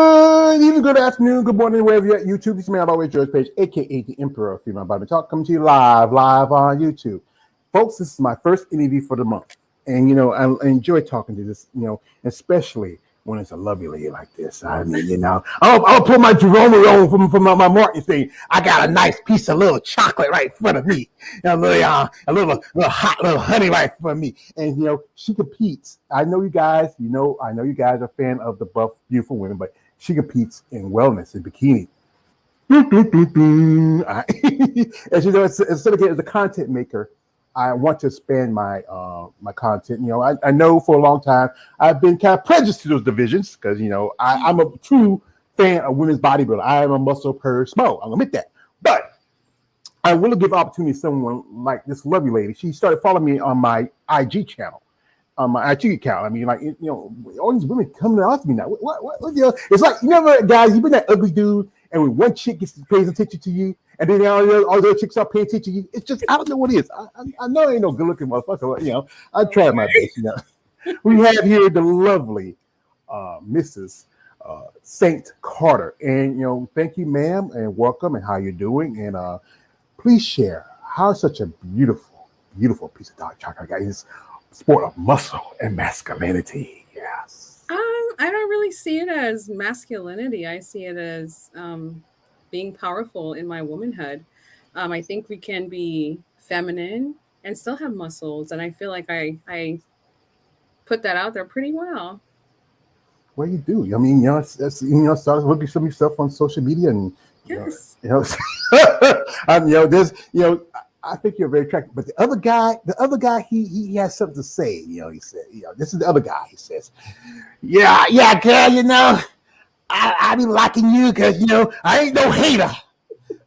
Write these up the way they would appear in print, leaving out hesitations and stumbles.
Good evening, good afternoon, good morning, wherever you're at YouTube. This is man, always George Page, aka the Emperor of Female Body Talk, coming to you live on YouTube. Folks, this is my first interview for the month. And I enjoy talking to this, especially when it's a lovely lady like this. I mean, I'll pull my Jerome from my Martin thing. I got a nice piece of little chocolate right in front of me. A little hot little honey right in front of me. And she competes. I know you guys are a fan of the buff, beautiful women, but she competes in wellness in bikini. As you know, as a content maker, I want to expand my my content. I know for a long time I've been kind of prejudiced to those divisions because I'm a true fan of women's bodybuilding. I am a muscle per smo. I'll admit that. But I will give opportunity to someone like this lovely lady. She started following me on my IG channel, on my IG account. I mean, all these women coming out to me now. What deal? It's like, guys, you've been that ugly dude, and when one chick pays attention to you, and then all the other chicks are paying attention to you. It's just, I don't know what it is. I know I ain't no good looking motherfucker. I tried my best. We have here the lovely Mrs. Saint Carter, and thank you, ma'am, and welcome, and how you're doing, and please share how such a beautiful piece of dark chocolate got this sport of muscle and masculinity. Yes. I don't really see it as masculinity. I see it as being powerful in my womanhood. I think we can be feminine and still have muscles, and I feel like I put that out there pretty well. Well, you do. I mean, start looking at some of your stuff on social media, and yes, I think you're very attractive. But the other guy, he has something to say. He said, this is the other guy. He says, yeah, girl, I be liking you because I ain't no hater,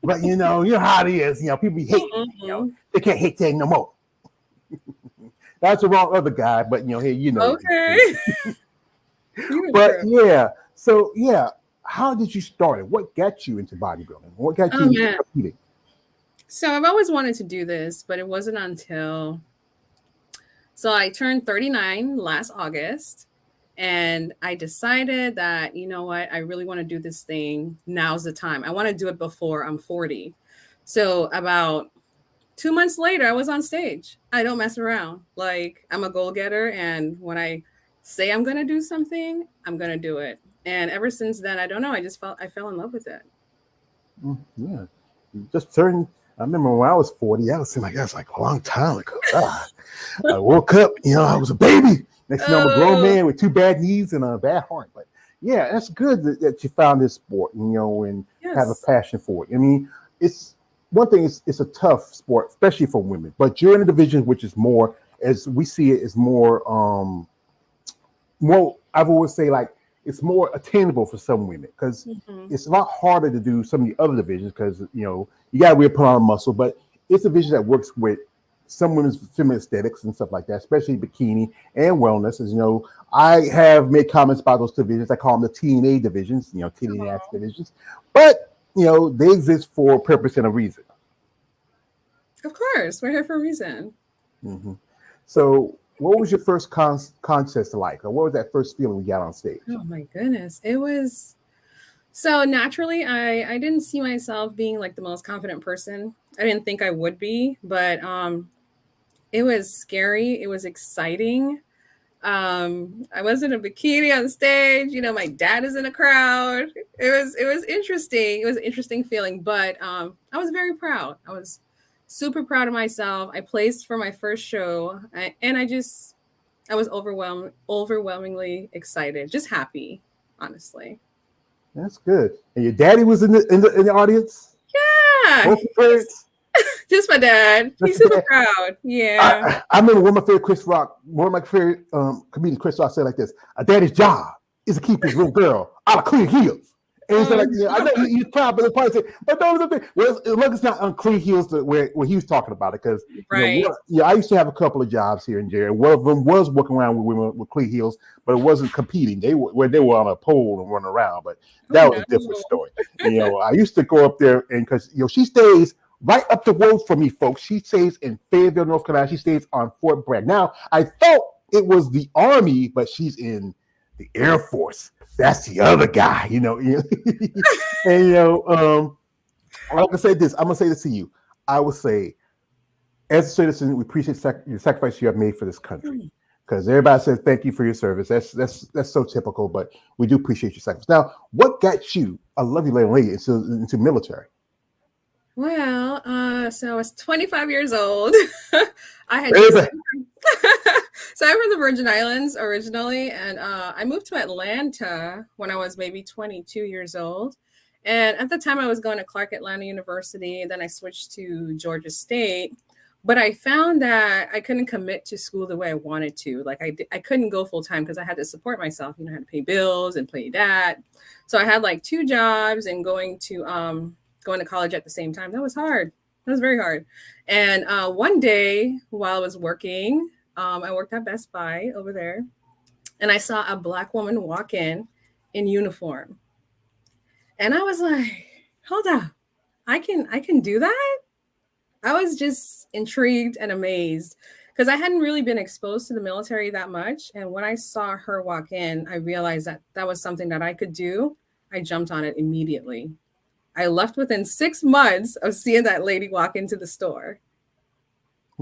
but you know how it is. People be hating. They can't hate thing no more. That's the wrong other guy, but hey, Okay. But yeah, so yeah, how did you start it? What got you into bodybuilding? What got you into competing? So I've always wanted to do this, but it wasn't until I turned 39 last August. And I decided that, you know what, I really want to do this thing. Now's the time. I want to do it before I'm 40. So about 2 months later, I was on stage. I don't mess around. Like, I'm a goal-getter. And when I say I'm going to do something, I'm going to do it. And ever since then, I don't know. I fell in love with it. Yeah. You just turned. I remember when I was 40, that's like a long time ago. I woke up, I was a baby. Next thing I'm a grown man with 2 bad knees and a bad heart. But yeah, that's good that you found this sport, and yes, have a passion for it. I mean, it's one thing. It's a tough sport, especially for women. But you're in a division which is more, as we see it, is more. I've always say it's more attainable for some women because it's a lot harder to do some of the other divisions because you got to really put on a muscle. But it's a division that works with some women's feminine aesthetics and stuff like that, especially bikini and wellness. As I have made comments about those divisions. I call them the TNA divisions, titty and ass divisions. But they exist for a purpose and a reason. Of course, we're here for a reason. So, what was your first contest like, or what was that first feeling we got on stage? Oh my goodness, it was. So naturally, I didn't see myself being like the most confident person. I didn't think I would be, but it was scary. It was exciting. I was in a bikini on stage. My dad is in a crowd. It was interesting. It was an interesting feeling, but I was very proud. I was super proud of myself. I placed for my first show, and I was overwhelmingly excited, just happy, honestly. That's good. And your daddy was in the audience? Yeah. Both parents? Just my dad. He's super proud. Yeah. I remember one of my favorite comedians, Chris Rock, said like this: "A daddy's job is to keep his little girl out of clean heels." And he said, I know he's proud, but probably say, but no, look, it's not on clean heels where he was talking about it because right. I used to have a couple of jobs here in Jerry. One of them was working around with women with clean heels, but it wasn't competing. They were on a pole and running around, but that was a different story. I used to go up there and because she stays right up the road from me, folks. She stays in Fayetteville, North Carolina. She stays on Fort Bragg. Now I thought it was the Army, but she's in the Air Force. That's the other guy, and I'm gonna say this. I'm gonna say this to you. I would say, as a citizen, we appreciate the sacrifice you have made for this country. Because everybody says thank you for your service. That's so typical, but we do appreciate your sacrifice. Now, what got you, a lovely lady, into military? Well, so I was 25 years old. I had Very just bad. so I'm from the Virgin Islands originally, and I moved to Atlanta when I was maybe 22 years old. And at the time, I was going to Clark Atlanta University. Then I switched to Georgia State. But I found that I couldn't commit to school the way I wanted to. Like I couldn't go full time because I had to support myself. I had to pay bills and play that. So I had like two jobs and going to college at the same time. That was hard. That was very hard. And one day while I was working, I worked at Best Buy over there, and I saw a Black woman walk in uniform. And I was like, hold up, I can do that? I was just intrigued and amazed because I hadn't really been exposed to the military that much. And when I saw her walk in, I realized that that was something that I could do. I jumped on it immediately. I left within 6 months of seeing that lady walk into the store.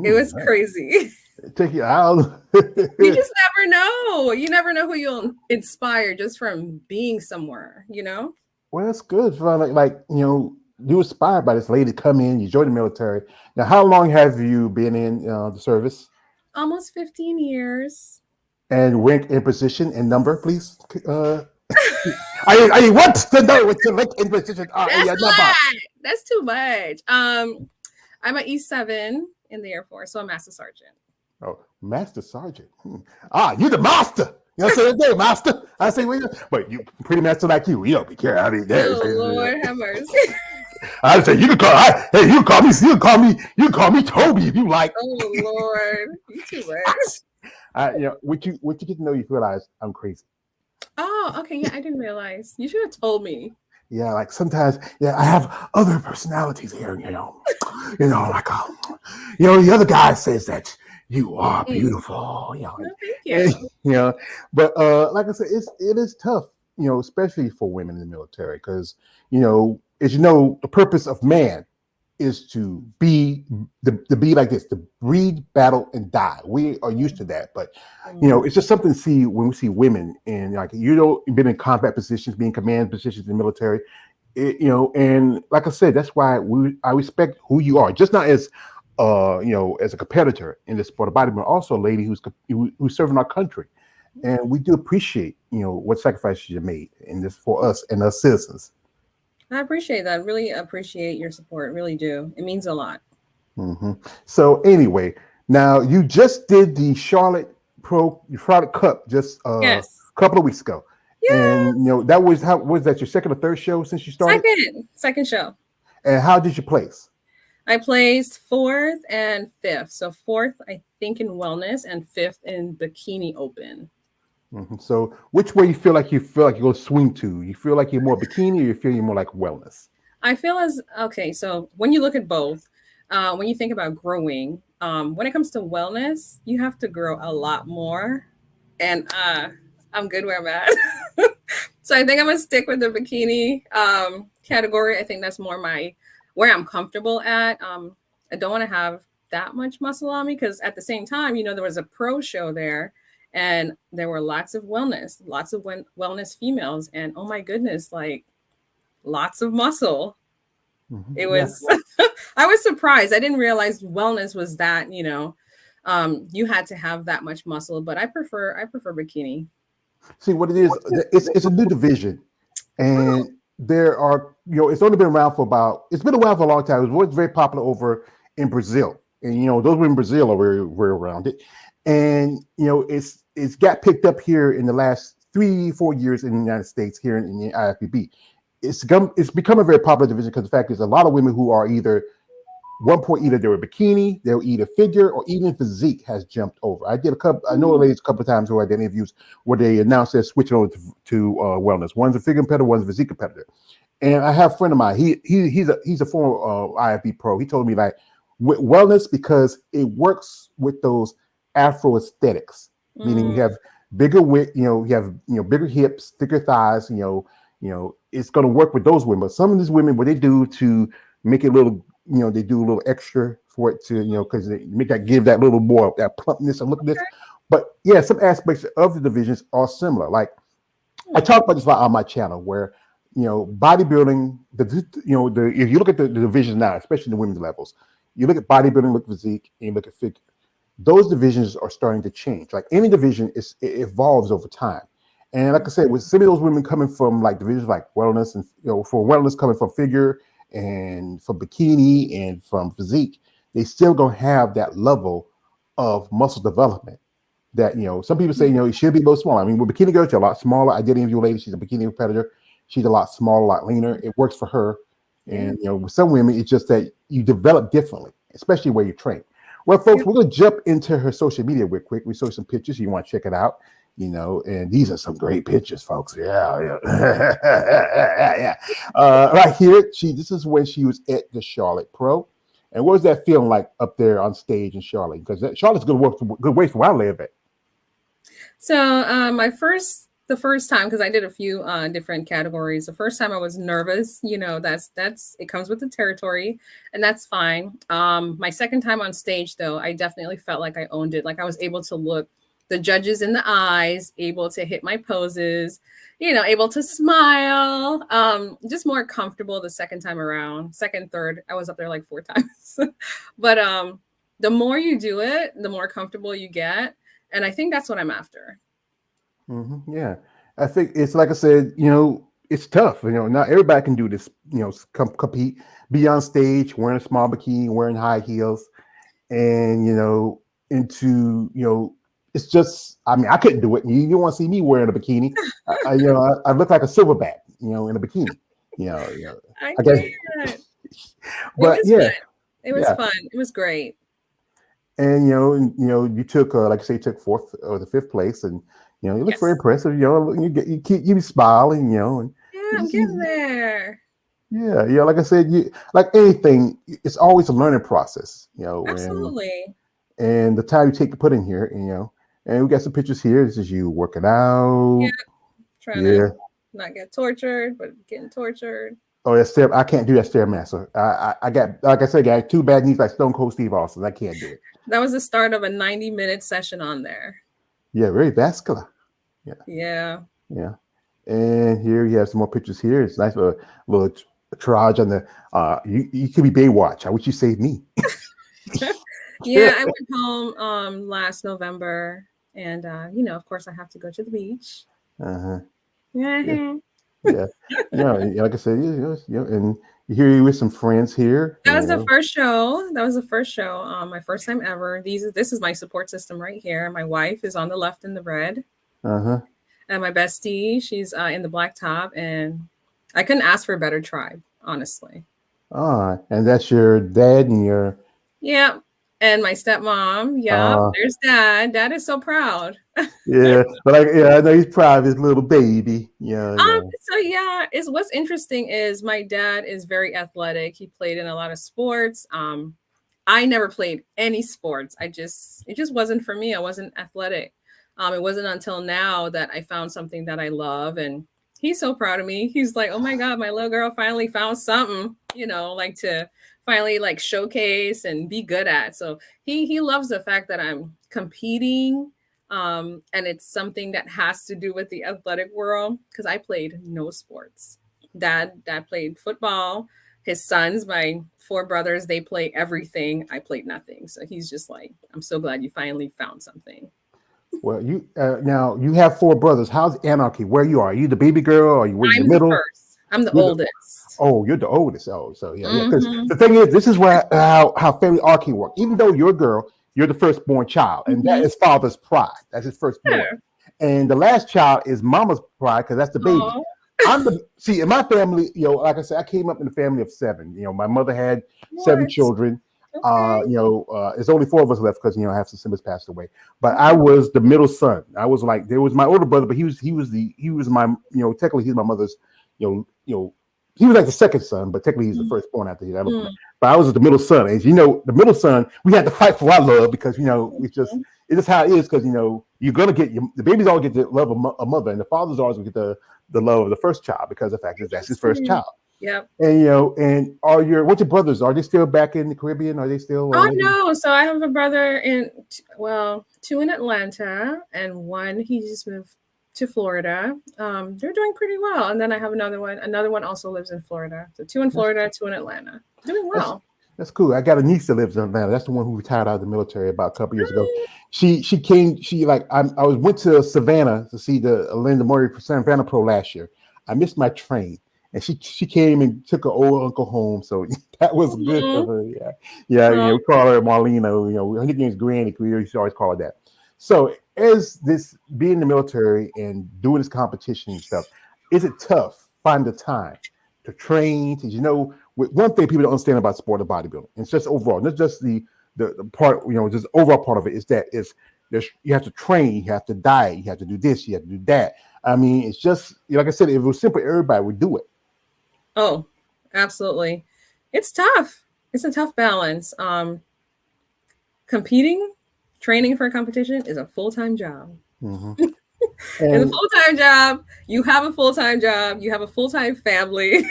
It was crazy. Take you out. You just never know. You never know who you'll inspire just from being somewhere, Well, that's good. You inspired by this lady to come in, you joined the military. Now, how long have you been in the service? Almost 15 years. And rank and position and number, please. I want to know what your rank and position are. That's too much. I'm an E7 in the Air Force, so I'm Master Sergeant. Oh, Master Sergeant. You're the master. You know what I'm saying? Master. I say, but you pretty master like you. You don't be careful. I mean, Lord have mercy. I say you can call me Toby if you like. Oh Lord, you too much. What you get to know, you realize I'm crazy. Oh, okay, yeah, I didn't realize. You should have told me. Yeah, like sometimes, I have other personalities here. The other guy says that you are beautiful. Thank you. But like I said, it is tough. Especially for women in the military, because as the purpose of man is to be like this, to breed, battle, and die. We are used to that, but it's just something to see when we see women in been in combat positions, being command positions in the military. And like I said, that's why I respect who you are, just not as as a competitor in the sport of bodybuilding, but also a lady who's serving our country. And we do appreciate, what sacrifices you made in this for us and us citizens. I appreciate that. Really appreciate your support. Really do. It means a lot. Mm-hmm. So anyway, now you just did the Charlotte Cup just a couple of weeks ago. Yes. And that was that your second or third show since you started? Second show. And how did you place? I placed 4th and 5th. So 4th, I think, in wellness, and 5th in bikini open. Mm-hmm. So which way you feel like you're going to swing to? You feel like you're more bikini, or you feel you're more like wellness? I feel so when you look at both, when you think about growing, when it comes to wellness, you have to grow a lot more. And I'm good where I'm at. So I think I'm going to stick with the bikini category. I think that's more where I'm comfortable at. I don't want to have that much muscle on me, because at the same time, there was a pro show there, and there were lots of wellness females, and oh my goodness, like lots of muscle. Mm-hmm. It was, I was surprised. I didn't realize wellness was that, you had to have that much muscle, but I prefer bikini. See what it is. It's a new division, and there are, it's only been around it's been around for a long time. It was very popular over in Brazil, and those were in Brazil are very, very around it, and it's got picked up here in the last 3-4 years in the United States here in the IFBB. It's become a very popular division because the fact is a lot of women who are either they were bikini, they were either figure, or even physique has jumped over. I know ladies a couple of times who I did interviews where they announced they're switching over to wellness. One's a figure competitor, one's a physique competitor. And I have a friend of mine. He's a former IFB pro. He told me like with wellness, because it works with those Afro aesthetics, meaning you have bigger width, you have bigger hips, thicker thighs, it's going to work with those women. But some of these women, what they do to make it a little, they do a little extra for it to, because they make that give that little more that plumpness and look at this. But yeah, some aspects of the divisions are similar. Like I talk about this a lot on my channel, where bodybuilding, if you look at the divisions now, especially the women's levels, you look at bodybuilding, look at physique, and you look at figure. Those divisions are starting to change. Like any division, it evolves over time. And like I said, with some of those women coming from like divisions like wellness, and for wellness coming from figure and from bikini and from physique, they still gonna have that level of muscle development. That some people say it should be a little smaller. I mean, with bikini girls, you're a lot smaller. I did interview a lady; she's a bikini competitor. She's a lot smaller, a lot leaner. It works for her. And with some women, it's just that you develop differently, especially where you train. Well, folks, we're gonna jump into her social media real quick. We saw some pictures. You want to check it out, and these are some great pictures, folks. Yeah. Yeah. Right here, this is when she was at the Charlotte Pro. And what was that feeling like up there on stage in Charlotte? Because Charlotte's good way from where I live at. So the first time, because I did a few different categories. The first time I was nervous, that's it comes with the territory, and that's fine. My second time on stage, though, I definitely felt like I owned it. Like I was able to look the judges in the eyes, able to hit my poses, able to smile, just more comfortable the second time around. Second, third, I was up there like 4 times. But the more you do it, the more comfortable you get. And I think that's what I'm after. Mm-hmm. Yeah. I think it's like I said, it's tough. Not everybody can do this, compete, be on stage wearing a small bikini, wearing high heels, and, it's just, I mean, I couldn't do it. You want to see me wearing a bikini. I look like a silverback, in a bikini, I guess. But it was fun. It was great. And you took like I say, you took 4th or the 5th place, and you look very impressive. You be smiling, and I'm getting there. Yeah, like I said, like anything, it's always a learning process, Absolutely. And the time you take to put in here, and we got some pictures here. This is you working out. Trying to not get tortured, but getting tortured. Oh, that's I can't do that Stairmaster. I got, like I said, I got 2 bad knees like Stone Cold Steve Austin. I can't do it. That was the start of a 90-minute session on there. Yeah, very vascular. Yeah. And here you have some more pictures here. It's nice little triage on the. You could be Baywatch. I wish you saved me. Yeah, I went home last November, and of course, I have to go to the beach. Yeah. Like I said, and here you with some friends here. That was the first show. My first time ever. This is my support system right here. My wife is on the left in the red. And my bestie, she's in the black top, and I couldn't ask for a better tribe, honestly. And that's your dad and your. Yeah. And my stepmom, there's Dad. Dad is so proud. Yeah, but I know he's proud of his little baby. So what's interesting is my dad is very athletic. He played in a lot of sports. I never played any sports. It just wasn't for me. I wasn't athletic. It wasn't until now that I found something that I love, and he's so proud of me. He's like, "Oh my God, my little girl finally found something, like to finally like showcase and be good at." So he loves the fact that I'm competing, and it's something that has to do with the athletic world, because I played no sports. Dad played football. His sons, my 4 brothers, they play everything. I played nothing. So he's just like, "I'm so glad you finally found something." Well, you now you have 4 brothers. How's anarchy? Where you are you the baby girl? Or you in the middle? I'm the oldest. You're the oldest. Oh, so yeah. Because the thing is, this is where how family archy work. Even though you're a girl, you're the firstborn child, and that is father's pride. That's his firstborn. Yeah. And the last child is mama's pride, because that's the baby. See, in my family, like I said, I came up in a family of 7. My mother had 7 children. Okay. There's only 4 of us left because half the siblings passed away. But I was the middle son. I was like, there was my older brother, but he was my technically he's my mother's he was like the second son, but technically he's the firstborn after his. But I was the middle son. As you know, the middle son, we had to fight for our love, because it's just how it is, because you're gonna get the babies always get the love of a mother, and the fathers always get the love of the first child because the fact is that's his first child. Yep. And and what's your brothers? Are they still back in the Caribbean? Are they still Oh living? no! So I have a brother two in Atlanta, and one he just moved to Florida. They're doing pretty well, and then I have another one. Another one also lives in Florida. So two in Florida, two in Atlanta, doing well. That's cool. I got a niece that lives in Atlanta. That's the one who retired out of the military about a couple years ago. She came. Went to Savannah to see the Linda Murray Savannah Pro last year. I missed my train, and she came and took her old uncle home. So that was good for her. Yeah. We call her Marlena. Her nickname is Granny. We used to always call her that. So as this being in the military and doing this competition and stuff, is it tough finding the time to train? One thing people don't understand about sport of bodybuilding, and it's just overall, not just the part, just overall part of it is that you have to train, you have to diet, you have to do this, you have to do that. I mean, it's just like I said, if it was simple, everybody would do it. Oh, absolutely. It's tough. It's a tough balance. Training for a competition is a full-time job. Mm-hmm. It's a full-time job. You have a full-time job. You have a full-time family.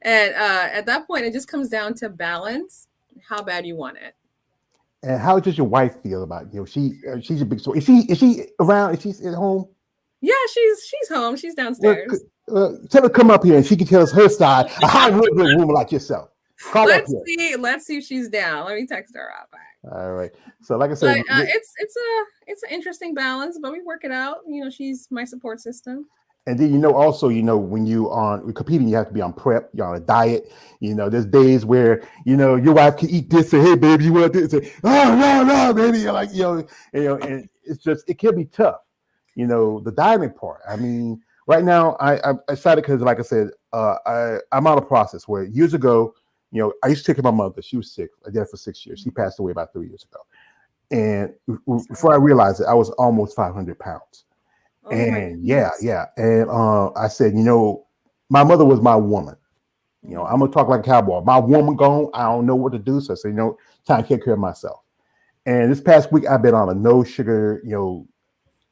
And at that point, it just comes down to balance, how bad you want it. And how does your wife feel about she's a big story. Is she around? Is she at home? Yeah, she's home. She's downstairs. Tell her to come up here and she can tell us her side. How to live with a woman like yourself. Let's see if she's down. Let me text her out back. All right. So like I said, it's an interesting balance, but we work it out. She's my support system. And then also when you're competing, you have to be on prep. You're on a diet. There's days where your wife can eat this. Say, hey baby, you want this? Say, oh no, baby. You're like and it's just it can be tough. The dieting part. I mean, right now I'm excited because, like I said, I'm on a process where years ago, I used to take care of my mother. She was sick. I did it for 6 years. She passed away about 3 years ago. And before I realized it, I was almost 500 pounds. And yeah. And I said, my mother was my woman. I'm gonna talk like a cowboy. My woman gone, I don't know what to do. So I said, time to take care of myself. And this past week, I've been on a no sugar, no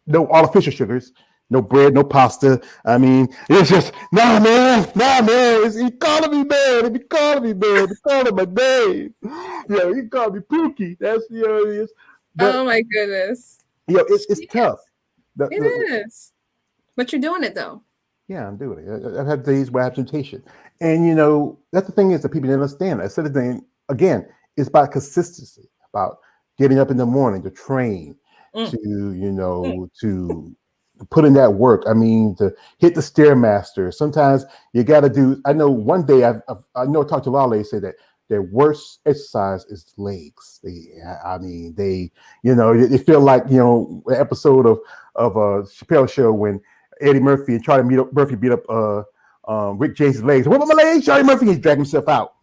artificial sugars, no bread, no pasta. I mean, it's just nah, man. He calling me man. If he calling me man, he calling my name. He called me Pookie. That's oh my goodness. It's tough. It is. But you're doing it though. Yeah, I'm doing it. I've had days where I have temptation. And that's the thing is that people didn't understand. I said the thing again, it's about consistency, about getting up in the morning to train, to put in that work. I mean, to hit the Stairmaster. Sometimes you got to do. I know one day I talked to a lot of ladies say that their worst exercise is legs. They feel like an episode of a Chappelle show when Eddie Murphy and Charlie Murphy beat up Rick Jason's legs. What about my legs? Charlie Murphy, he dragged himself out.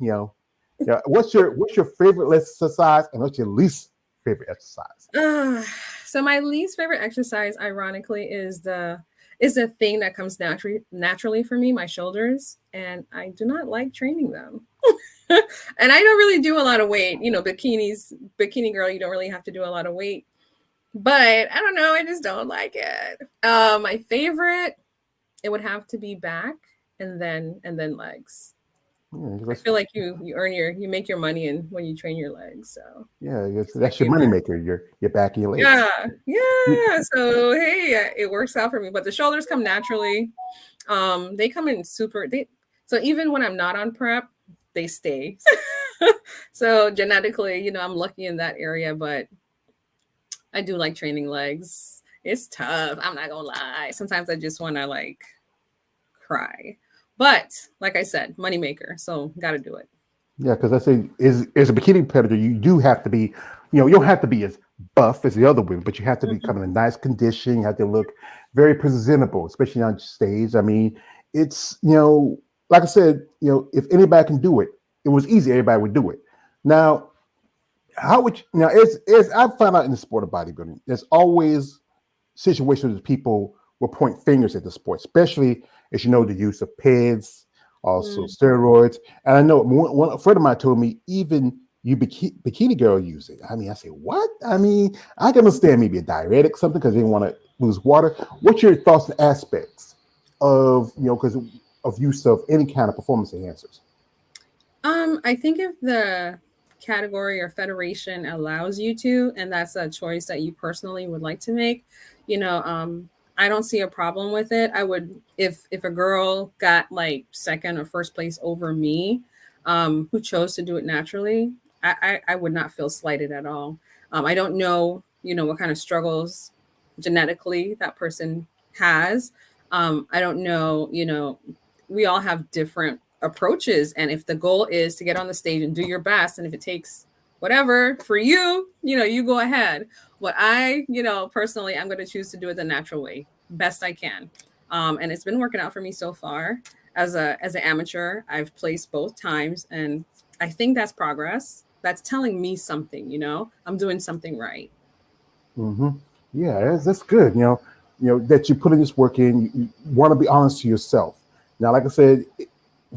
What's your favorite exercise and what's your least favorite exercise? So my least favorite exercise, ironically, is the thing that comes naturally for me, my shoulders, and I do not like training them. And I don't really do a lot of weight. Bikini girl, you don't really have to do a lot of weight. But I don't know, I just don't like it. My favorite, it would have to be back and then legs. I feel like you make your money when you train your legs. So that's your money maker. Your back and your legs. Yeah. So hey, it works out for me. But the shoulders come naturally. They come in super. So even when I'm not on prep, they stay. So genetically, I'm lucky in that area. But I do like training legs. It's tough. I'm not gonna lie. Sometimes I just want to cry. But like I said, moneymaker. So got to do it. Yeah, because I say, as a bikini competitor, you do have to be, you don't have to be as buff as the other women, but you have to be in a nice condition. You have to look very presentable, especially on stage. I mean, it's, like I said, if anybody can do it, it was easy. Everybody would do it. Now, as I found out in the sport of bodybuilding, there's always situations where people will point fingers at the sport, especially as the use of PEDs, also steroids. And I know one friend of mine told me even you bikini girl use it. I mean, I say, what? I mean, I can understand maybe a diuretic, something because they want to lose water. What's your thoughts and aspects of, because of use of any kind of performance enhancers? I think if the category or federation allows you to, and that's a choice that you personally would like to make, I don't see a problem with it. I would, if a girl got like second or first place over me, who chose to do it naturally, I would not feel slighted at all. I don't know, what kind of struggles genetically that person has. I don't know, we all have different approaches. And if the goal is to get on the stage and do your best, and if it takes whatever for you, you go ahead. What I, personally, I'm going to choose to do it the natural way, best I can. And it's been working out for me so far. As an amateur, I've placed both times, and I think that's progress. That's telling me something, I'm doing something right. Mm-hmm. Yeah, that's good. That you put in this work in. You want to be honest to yourself. Now, like I said,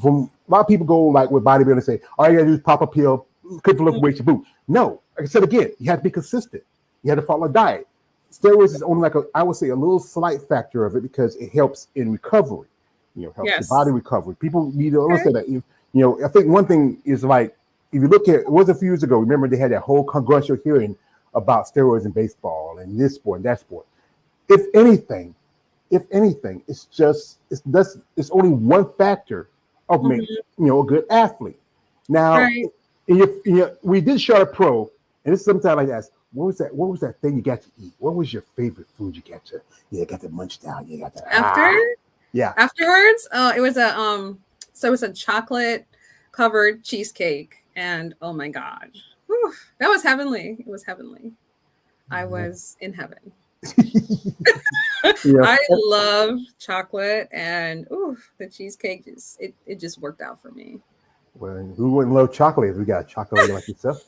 from a lot of people go like with bodybuilding and say, all you gotta do is pop a pill, quick lift weights, your boot. No, like I said again, you have to be consistent. You have to follow a diet. Steroids is only I would say a little slight factor of it because it helps in recovery. Helps your body recovery. People need to understand that. I think one thing is like, if you look at, it was a few years ago, remember they had that whole congressional hearing about steroids in baseball and this sport and that sport. If anything, it's only one factor of making a good athlete. Now, we did Sharp Pro, and it's sometimes like that. What was that thing you got to eat? What was your favorite food you got to munch down? You got to afterwards. Oh, it was it was a chocolate covered cheesecake, and oh my god, whew, that was heavenly. It was heavenly. I was in heaven. I love chocolate, and the cheesecake it just worked out for me. Well, who wouldn't love chocolate if we got chocolate like yourself?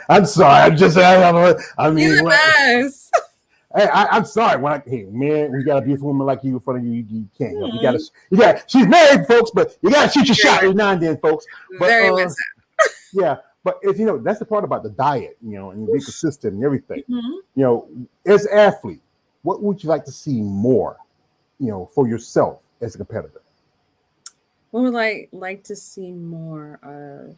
I'm sorry. I'm just. I mean, you're the best. I'm sorry. Man, we got a beautiful woman like you in front of you. You can't. You got. She's married, folks, but you got to shoot your shot every now and then, folks. But, very much. Yeah, but it's, that's the part about the diet, and be consistent and everything. As an athlete, what would you like to see more, for yourself as a competitor? What would I like to see more of?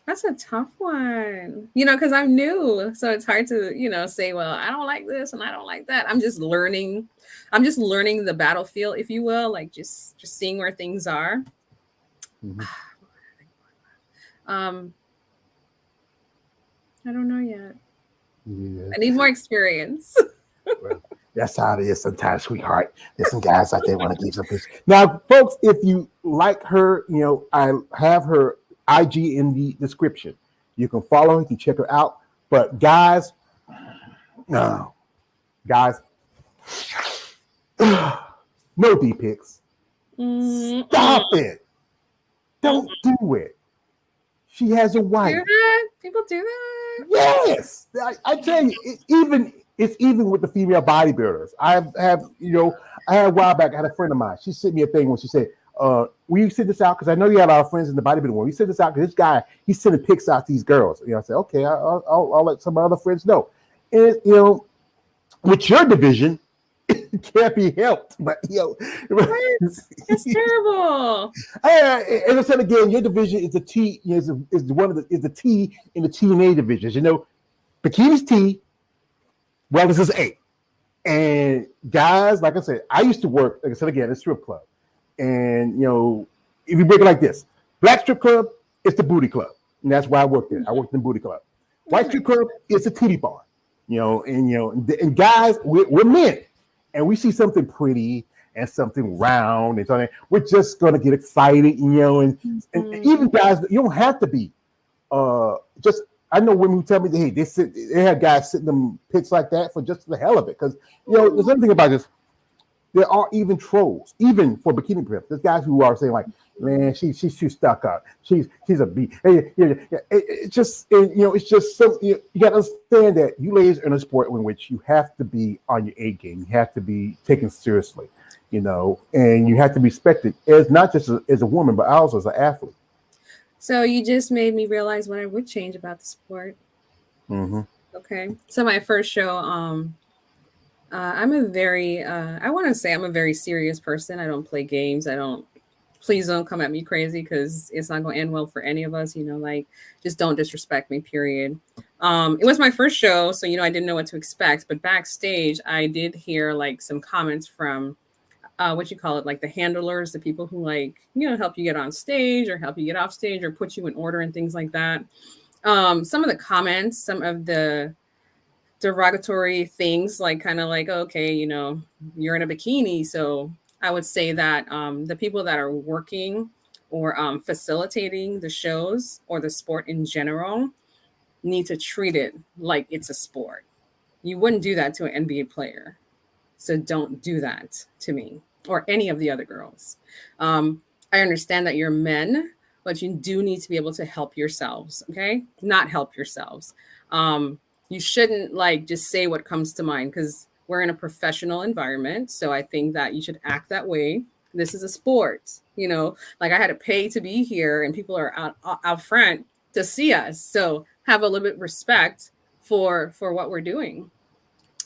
That's a tough one, because I'm new. So it's hard to, say, well, I don't like this and I don't like that. I'm just learning the battlefield, if you will, like just seeing where things are. Mm-hmm. I don't know yet. Yeah. I need more experience. Well, that's how it is sometimes, sweetheart. There's some guys out there want to give some pictures. Now, folks, if you like her, I have her IG in the description. You can follow her, you can check her out. But guys, no D pics. Stop it. Don't do it. She has a wife. Do that? People do that? Yes. I tell you, it's even with the female bodybuilders. I had a while back, I had a friend of mine. She sent me a thing when she said, will you send this out? Because I know you had a lot of friends in the bodybuilding world. You send this out because this guy, he's sending pics out to these girls. I said, okay, I'll let some of my other friends know. And, with your division, it can't be helped. But, it's terrible. As I said again, your division is the T, is the T in the TNA divisions. Bikini's T, wellness is A. And guys, like I said, I used to work, like I said again, a strip club. And, if you break it like this, black strip club, it's the booty club. And that's why I worked there. I worked in the booty club. White strip club, it's a titty bar. And guys, we're men. And we see something pretty and something round and something, we're just going to get excited, and even guys, you don't have to be just. I know women who tell me, hey, they had guys sitting them pics like that for just the hell of it. Because, there's something about this. There are even trolls, even for bikini pics. There's guys who are saying like, man, she's too stuck up. She's a B. It's just, it's just some, you got to understand that you ladies are in a sport in which you have to be on your A game. You have to be taken seriously, and you have to be respected as not just as a woman, but also as an athlete. So you just made me realize what I would change about the sport. Mm-hmm. Okay. So my first show, I'm a very, I want to say I'm a very serious person. I don't play games. I don't, please don't come at me crazy because it's not going to end well for any of us. Like just don't disrespect me, period. It was my first show. So, I didn't know what to expect. But backstage, I did hear like some comments from what you call it, like the handlers, the people who like, help you get on stage or help you get off stage or put you in order and things like that. Some of the comments, some of the derogatory things, like kind of like, okay, you're in a bikini. So I would say that the people that are working or facilitating the shows or the sport in general need to treat it like it's a sport. You wouldn't do that to an NBA player. So don't do that to me or any of the other girls. I understand that you're men, but you do need to be able to help yourselves, okay? Not help yourselves. You shouldn't like just say what comes to mind because we're in a professional environment. So I think that you should act that way. This is a sport, like I had to pay to be here and people are out front to see us. So have a little bit of respect for what we're doing.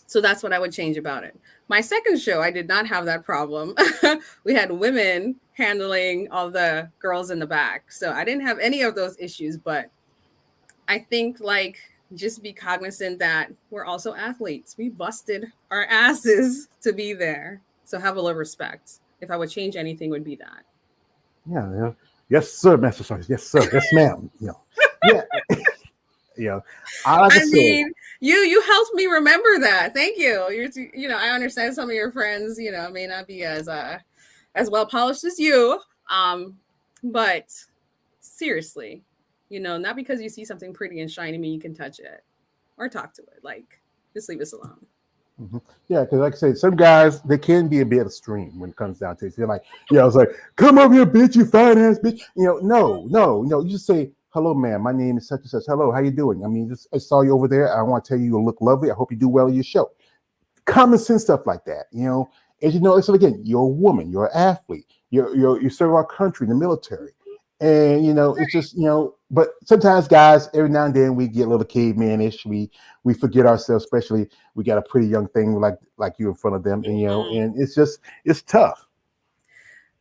So that's what I would change about it. My second show, I did not have that problem. We had women handling all the girls in the back. So I didn't have any of those issues, but I think like just be cognizant that we're also athletes. We busted our asses to be there. So have a little respect. If I would change anything, would be that. Yeah, yeah. Yes, sir, Master Sergeant. Yes, sir. Yes, ma'am. Yeah. you know, like I I said, mean, you helped me remember that. Thank you. I understand some of your friends, may not be as well polished as you. But seriously, not because you see something pretty and shiny, mean you can touch it or talk to it. Like, just leave us alone. mhm. Yeah, because like I said, some guys they can be a bit extreme when it comes down to it. They're like, it's like, come over here, bitch, you fine ass bitch. No. You just say, hello, ma'am. My name is such and such. Hello, how you doing? I mean, I saw you over there. I want to tell you you look lovely. I hope you do well in your show. Common sense stuff like that. As you know, so again, you're a woman, you're an athlete, you serve our country in the military. And it's just but sometimes guys, every now and then we get a little cavemanish. We forget ourselves, especially we got a pretty young thing like you in front of them, and and it's tough.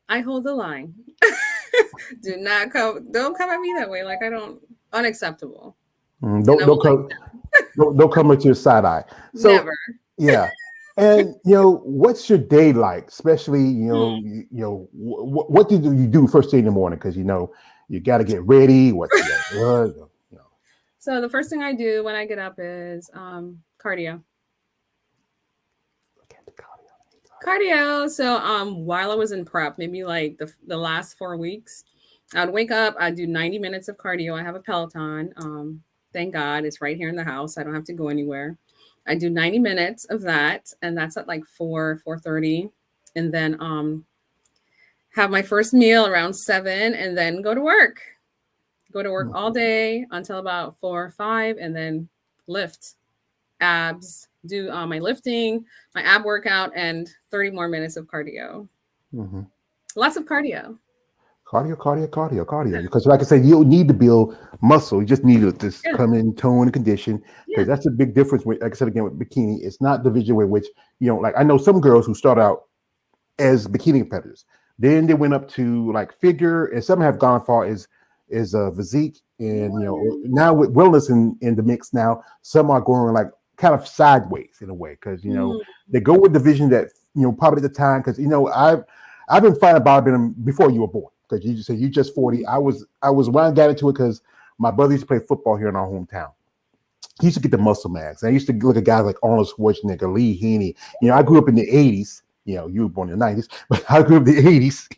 I hold the line. Don't come at me that way. Like I don't unacceptable. And Don't I would don't like come don't come into your side eye. So never. yeah. And what's your day like? Especially, Hmm. what do you do first thing in the morning? Because you got to get ready. So the first thing I do when I get up is cardio. Cardio. So while I was in prep, maybe like the last 4 weeks, I'd wake up, I'd do 90 minutes of cardio. I have a Peloton. Thank God it's right here in the house. I don't have to go anywhere. I do 90 minutes of that, and that's at like 4:30. And then have my first meal around 7 and then go to work. Go to work all day until about 4 or 5, and then lift abs, do my lifting, my ab workout, and 30 more minutes of cardio. Mm-hmm. Lots of cardio. Cardio. Because, like I said, you don't need to build muscle. You just need to just Yeah. come in tone and condition. Yeah. Because that's a big difference. With, like I said again, with bikini, it's not the visual way which like I know some girls who start out as bikini competitors, then they went up to like figure, and some have gone far as physique, and now with wellness in the mix. Now some are going like kind of sideways in a way because Mm. they go with the vision that probably at the time because I've been fighting bodybuilding before you were born because you just said you just 40. I was when I got into it because my brother used to play football here in our hometown. He used to get the muscle mass. I used to look at guys like Arnold Schwarzenegger, Lee Haney. I grew up in the 80s. You were born in the 90s, but I grew up in the 80s.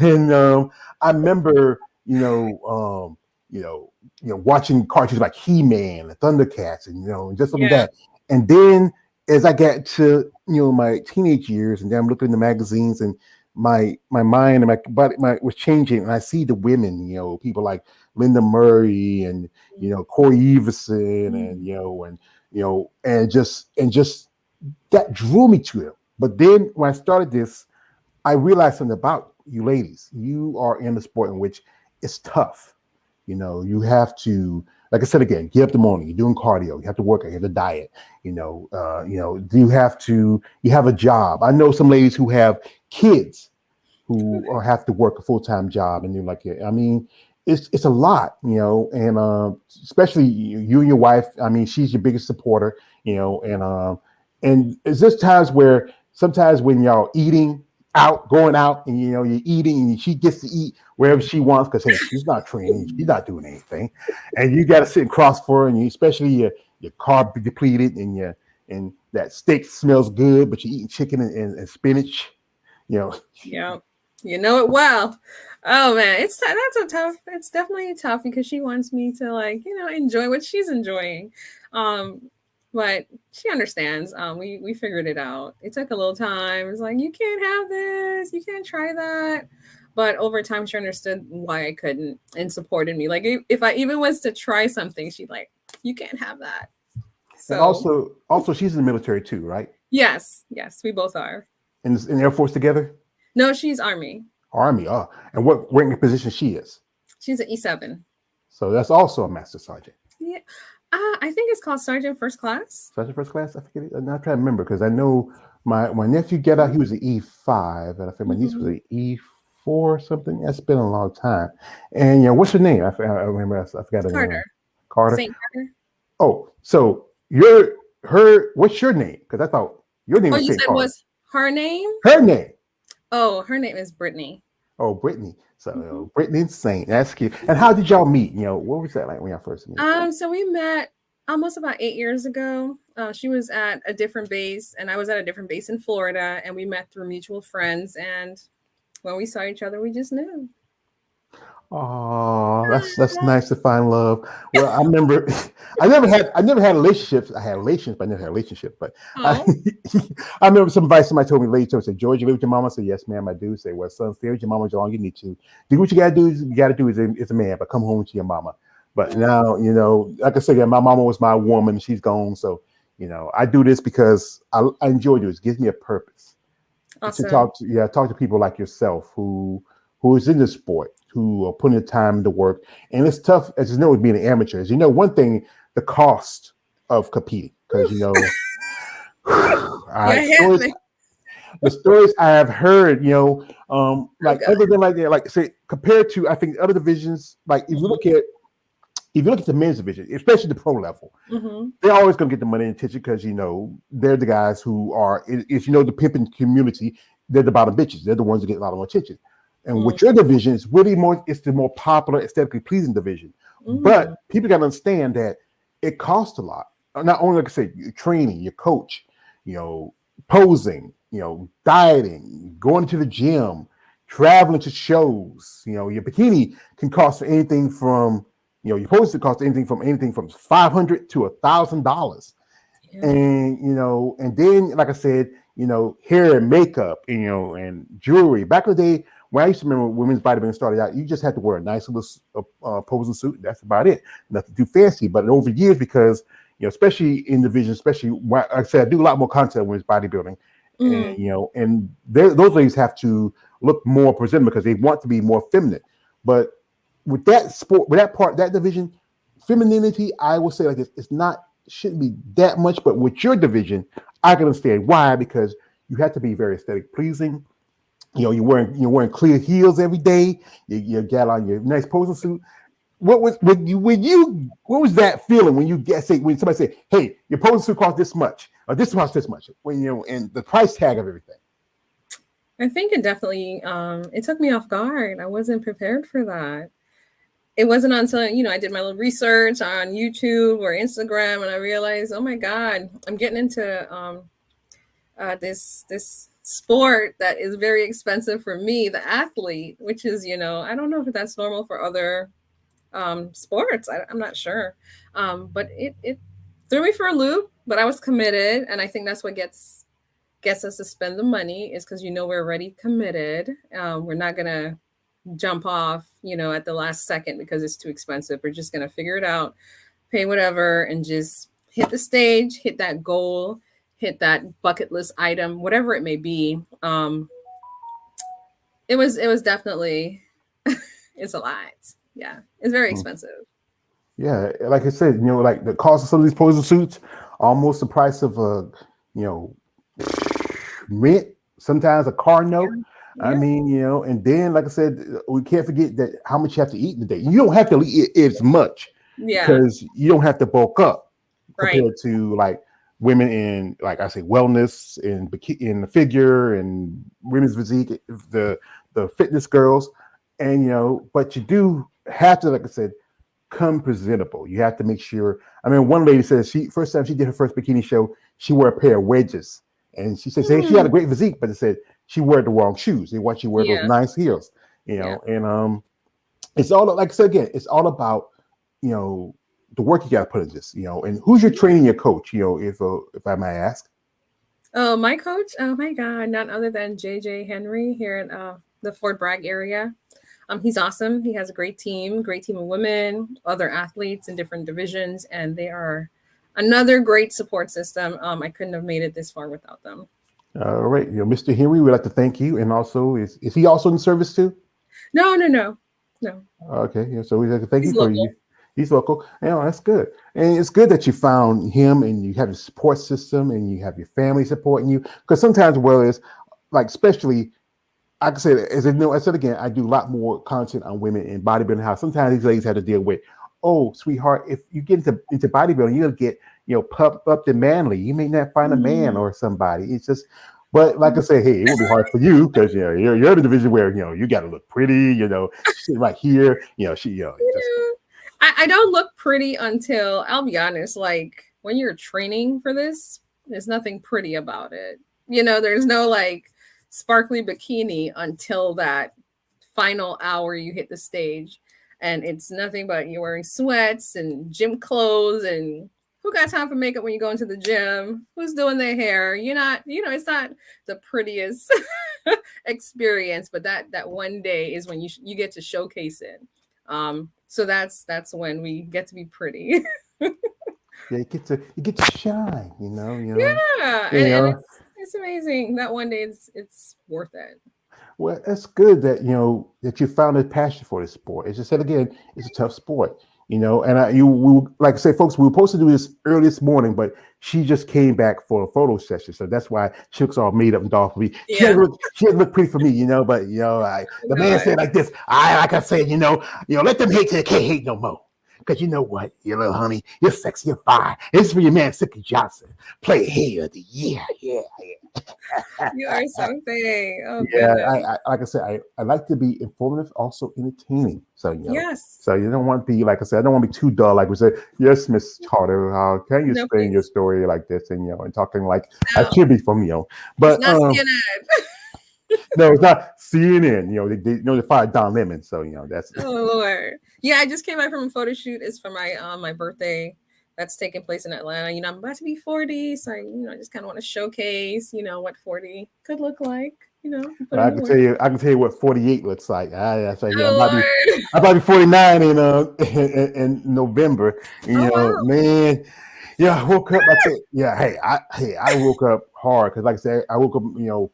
And I remember, watching cartoons like He-Man, the Thundercats, and just looking Yeah. at that. And then as I got to, my teenage years, and then I'm looking in the magazines and my mind and my body was changing, and I see the women, people like Linda Murray and Corey Everson and and just that drew me to them. But then when I started this, I realized something about you ladies. You are in a sport in which it's tough. You have to, like I said again, get up in the morning. You're doing cardio. You have to work. You have to diet. Do you have a job? I know some ladies who have kids who have to work a full time job, and you're like, yeah, I mean, it's a lot, and especially you and your wife. I mean, she's your biggest supporter, and it's just times where sometimes when y'all eating out, going out, and you're eating, and she gets to eat wherever she wants because hey, she's not training, she's not doing anything, and you got to sit and cross for her, and especially your carb depleted, and that steak smells good, but you're eating chicken and spinach, you know. Yeah, you know it well. Oh man, that's a tough. It's definitely tough because she wants me to enjoy what she's enjoying, um, but she understands. We figured it out. It took a little time. It's like you can't have this, you can't try that, but over time she understood why I couldn't and supported me. Like if I even was to try something, she'd like, you can't have that. And So also, she's in the military too, right? yes, we both are. In the Air Force together, No, she's Army. Army. And what ranking position she is? She's an E7. So that's also a master sergeant. Yeah. I think it's called Sergeant First Class. Sergeant first class. I forget it. I'm not trying to remember because I know my nephew get out. He was an E5, and I think my niece was Mm-hmm. an E4 or something. That's been a long time. And what's her name? I remember. I forgot her name. Carter. Carter. Saint Carter. Oh, so you're her. What's your name? Because I thought your name Oh, was you Saint said Carter. was her name? Her name. Oh, her name is Brittany. Oh, Brittany. So Mm-hmm. Brittany and Saint. That's cute. And how did y'all meet? What was that like when y'all first met? So we met almost about 8 years ago. She was at a different base, and I was at a different base in Florida, and we met through mutual friends. And when we saw each other, we just knew. Oh, that's nice to find love. Well, I remember I never had relationships. I had relations, but I never had relationships. But I, Oh, I remember some advice somebody told me later. Said, George, you live with your mama? I said, yes, ma'am, I do. Say, well, son, stay with your mama as long as you need to. Do what you gotta do. You gotta do as a man, but come home to your mama. But now, like I said, yeah, my mama was my woman. She's gone, so I do this because I enjoy doing it. It gives me a purpose to awesome. talk to people like yourself who is in the sport, who are putting the time to work. And it's tough, as you know, with being an amateur. As you know, one thing, the cost of competing, because all Yeah, right, hit me. the stories I have heard, Oh like God. other than like that, like say compared to I think other divisions, like if you look at the men's division, especially the pro level, Mm-hmm. they're always going to get the money and attention because they're the guys who are, if the pimping community, they're the bottom bitches. They're the ones that get a lot of more attention. And with your division, it's really more, it's the more popular, aesthetically pleasing division. Mm-hmm. But people got to understand that it costs a lot. Not only, like I say, your training, your coach, you know, posing, dieting, going to the gym, traveling to shows. Your bikini can cost anything from, your pose can cost anything from $500 to $1,000, Yeah. and then like I said, hair and makeup, and jewelry. Back in the day when I used to remember women's bodybuilding started out, you just had to wear a nice little posing suit. That's about it. Nothing too fancy. But over years, because especially in division, especially like I said, I do a lot more content with women's bodybuilding, Mm-hmm. and those ladies have to look more presentable because they want to be more feminine. But with that sport, with that part, that division, femininity, I will say like it's not shouldn't be that much. But with your division, I can understand why, because you have to be very aesthetic pleasing. You're wearing clear heels every day. You got on your nice posing suit. What was that feeling when when somebody say, "Hey, your posing suit costs this much, or this costs this much," when and the price tag of everything. I think it definitely it took me off guard. I wasn't prepared for that. It wasn't until I did my little research on YouTube or Instagram and I realized, oh my God, I'm getting into this sport that is very expensive for me, the athlete, which is I don't know if that's normal for other sports. I'm not sure, but it threw me for a loop. But I was committed, and I think that's what gets us to spend the money is because we're already committed. We're not gonna jump off, at the last second because it's too expensive. We're just gonna figure it out, pay whatever, and just hit the stage, hit that goal, hit that bucket list item, whatever it may be. It was definitely It's a lot. Yeah, it's very expensive. Yeah, like I said, like the cost of some of these posal suits, almost the price of a, you know, rent, sometimes a car note. Yeah. I Yeah. mean, and then like I said, we can't forget that how much you have to eat in a day. You don't have to eat as much Yeah. because you don't have to bulk up Right. compared to like women in, like I say, wellness and in the figure and women's physique, the fitness girls, and but you do have to, like I said, come presentable. You have to make sure. I mean, one lady says she first time she did her first bikini show, she wore a pair of wedges, and she says, "Hey, she had a Mm. great physique," but it said she wore the wrong shoes. They want you to wear those Yeah. nice heels, Yeah. And it's all like I said again, it's all about you know the work you got to put in this, and who's your training, your coach, if I may ask. Oh, my coach. Oh my God, none other than JJ Henry here in the Fort Bragg area. He's awesome. He has a great team of women, other athletes in different divisions, and they are another great support system. I couldn't have made it this far without them. All right, Mr. Henry, we'd like to thank you, and also is he also in service too? No, no, no, no. Okay, yeah, so we'd like to thank He's you for you. local. He's local. That's good. And it's good that you found him and you have a support system and you have your family supporting you. Because sometimes, well, it's like, especially, like I said, I said again, I do a lot more content on women in bodybuilding. How sometimes these ladies have to deal with, oh, sweetheart, if you get into bodybuilding, you're gonna get pumped up and manly. You may not find a man Mm. or somebody. It's just, but like I say, hey, it will be hard for you because you're in a division where you got to look pretty. She's right here. She just I don't look pretty until I'll be honest. Like when you're training for this, there's nothing pretty about it. There's no like sparkly bikini until that final hour you hit the stage, and it's nothing but you're wearing sweats and gym clothes. And who got time for makeup when you go into the gym? Who's doing their hair? You're not. It's not the prettiest experience, but that one day is when you get to showcase it. So that's when we get to be pretty. yeah, you get to shine. Yeah, You and know. it's amazing that one day it's worth it. Well, that's good that that you found a passion for this sport. As I said again, it's a tough sport, And like I say, folks, we were supposed to do this early this morning, but she just came back for a photo session, so that's why she looks all made up and doll for me. Yeah. She had look pretty for me, But the man God. said like this. Like I said, let them hate till they can't hate no more. Because you know what, you little honey, you're sexy, you're fine. This is for your man, Sicky Johnson. Play Hater of the Year. Yeah. You are something. Oh Yeah, goodness. I like I said, I like to be informative, also entertaining. So Yes. so you don't want to be like I said, I don't want to be too dull. Like we said, yes, Miss Charter, how can you No, explain your please. story like this, and and talking like I No, should be from it's but not CNN. no, it's not CNN. They fired Don Lemon, so that's Oh Lord. Yeah, I just came back from a photo shoot. It's for my birthday. That's taking place in Atlanta. I'm about to be 40, so I just kind of want to showcase, what 40 could look like. Put in I the can work. tell you, I can tell you what 48 looks like. That's right here. Oh Lord. I'm about to be 49 in November. Oh wow. Man. Yeah, I woke up. I said, yeah, I woke up hard because, like I said, I woke up,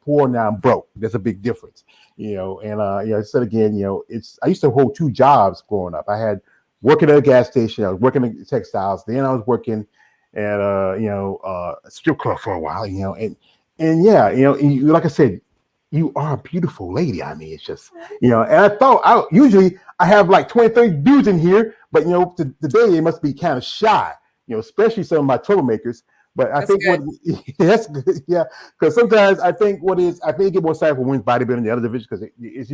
poor, now I'm broke. There's a big difference, and I said again, I used to hold two jobs growing up. I had working at a gas station, I was working in textiles, then I was working at a strip club for a while, and yeah, like I said, you are a beautiful lady. I mean, it's just, and I thought usually I have like 20, 30 dudes in here, but today they must be kind of shy, especially some of my troublemakers. But I That's think what good. that's good, yeah, because sometimes I think it get more excited for women's bodybuilding in the other division because it's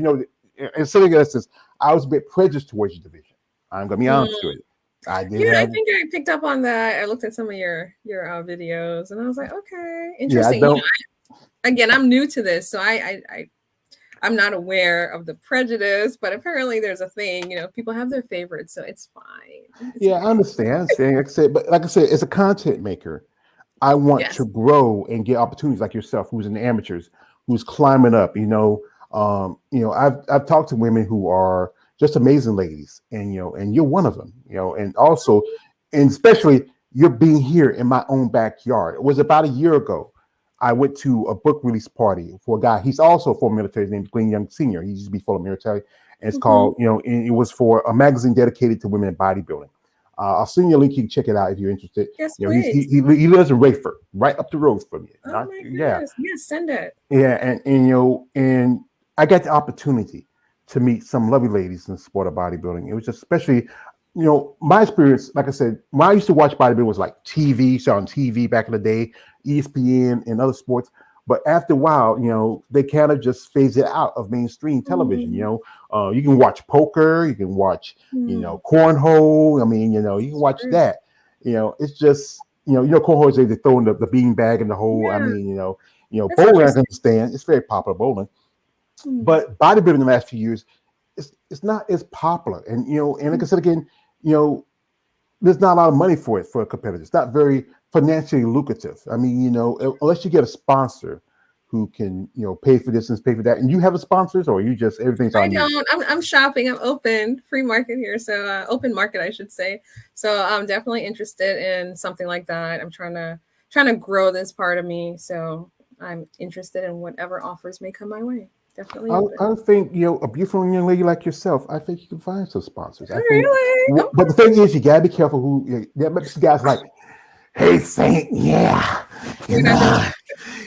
and sitting this, I was a bit prejudiced towards your division. I'm gonna be Mm. honest with you. I did Yeah, I have, think I picked up on that. I looked at some of your videos, and I was like, okay, yeah, I interesting. don't. Again, I'm new to this, so I'm not aware of the prejudice, but apparently there's a thing. People have their favorites, so it's fine. It's Yeah, I okay. understand. Like I said, but like I said, as a content maker, I want to Yes. grow and get opportunities like yourself, who's in the amateurs, who's climbing up. I've talked to women who are just amazing ladies, and you're one of them. And also, and especially you're being here in my own backyard. It was about a year ago. I went to a book release party for a guy. He's also former military. His name's Glenn Young Senior. He used to be former military, And it's Mhm. called, and it was for a magazine dedicated to women in bodybuilding. I'll send you a link. You can check it out if you're interested. Yes, He please. he lives in Rayford, right up the road from you. Oh my Yeah, goodness. Yes, send it. yeah, and I got the opportunity to meet some lovely ladies in the sport of bodybuilding. It was just especially, my experience. Like I said, when I used to watch bodybuilding was like TV, so on TV back in the day, ESPN and other sports. But after a while, they kind of just phased it out of mainstream television. Mhm. You can watch poker, you can watch, Mhm. cornhole. I mean, you can That's watch true. that. It's just, cornhole is they throw in the bean bag in the hole. I Yeah, mean, it's bowling I can interesting. understand. It's very popular bowling, Mm. but bodybuilding in the last few years, it's not as popular. And and like I said again, you know, there's not a lot of money for it for competitors. It's not very financially lucrative. I mean, unless you get a sponsor who can, pay for this and pay for that, and you have a sponsors, or you just everything's I on you. don't. I'm shopping. I'm open, free market here, so open market, I should say. So I'm definitely interested in something like that. I'm trying to grow this part of me, so I'm interested in whatever offers may come my way. Definitely open. I think a beautiful young lady like yourself. I think you can find some sponsors. I think, Really? but the Okay. thing is, you gotta be careful who. There might be some guys like, hey Saint, yeah, you You're not know, gonna.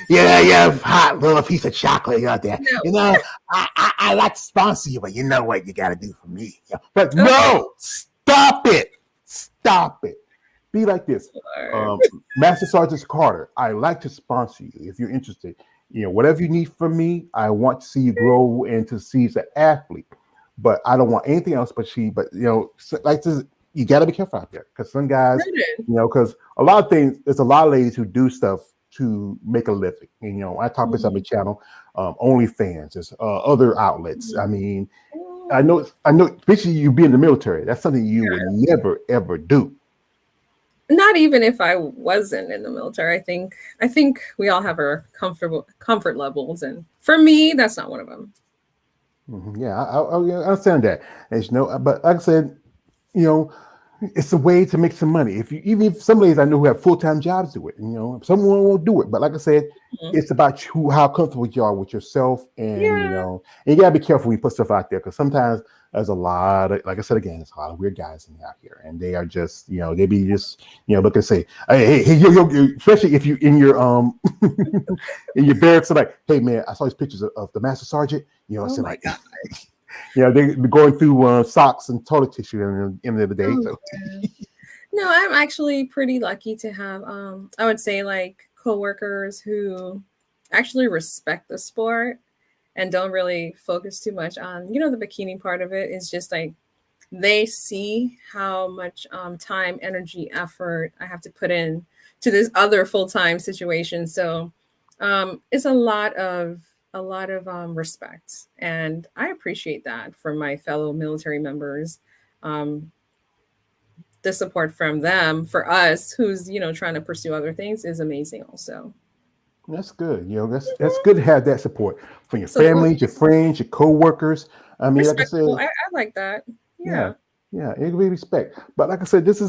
yeah, yeah, hot little piece of chocolate out there. No. I like to sponsor you, but you know what you got to do for me. But Okay. no, stop it. Stop it. Be like this. Sure. Master Sergeant Carter, I like to sponsor you if you're interested. Whatever you need from me, I want to see you grow and to see you as an athlete. But I don't want anything else but she. But, like this, you got to be careful out there because some guys, Rooted. because a lot of things, there's a lot of ladies who do stuff to make a living. And, I talk about on the Mhm. channel, OnlyFans, there's other outlets. I Mhm. mean, Mm. I know, especially you be in the military. That's something you would Yeah. never ever do. Not even if I wasn't in the military. I think we all have our comfortable comfort levels, and for me, that's not one of them. Yeah, yeah, I understand that. As but like I said, you know, it's a way to make some money. If you even if some ladies I know who have full time jobs do it, someone won't do it. But like I said, Mhm. it's about how comfortable you are with yourself, and Yeah. and you gotta be careful when you put stuff out there because sometimes there's a lot of, like I said again, there's a lot of weird guys in out here, and they are just, they be just, look and say, hey, especially if you in your in your barracks, are like, hey man, I saw these pictures of the master sergeant, I Oh said my like, god. they be going through socks and toilet tissue in the end of the day. Oh So yeah. No, I'm actually pretty lucky to have I would say like coworkers who actually respect the sport and don't really focus too much on, the bikini part of it. Is just like they see how much time, energy, effort I have to put in to this other full-time situation. So it's a lot of respect, and I appreciate that from my fellow military members. Um, the support from them for us, who's trying to pursue other things, is amazing. Also, that's good. That's good to have that support from your support, families, your friends, your coworkers. I mean, like I respectful. said, I like that. yeah, Yeah. yeah, it really respect. But like I said, this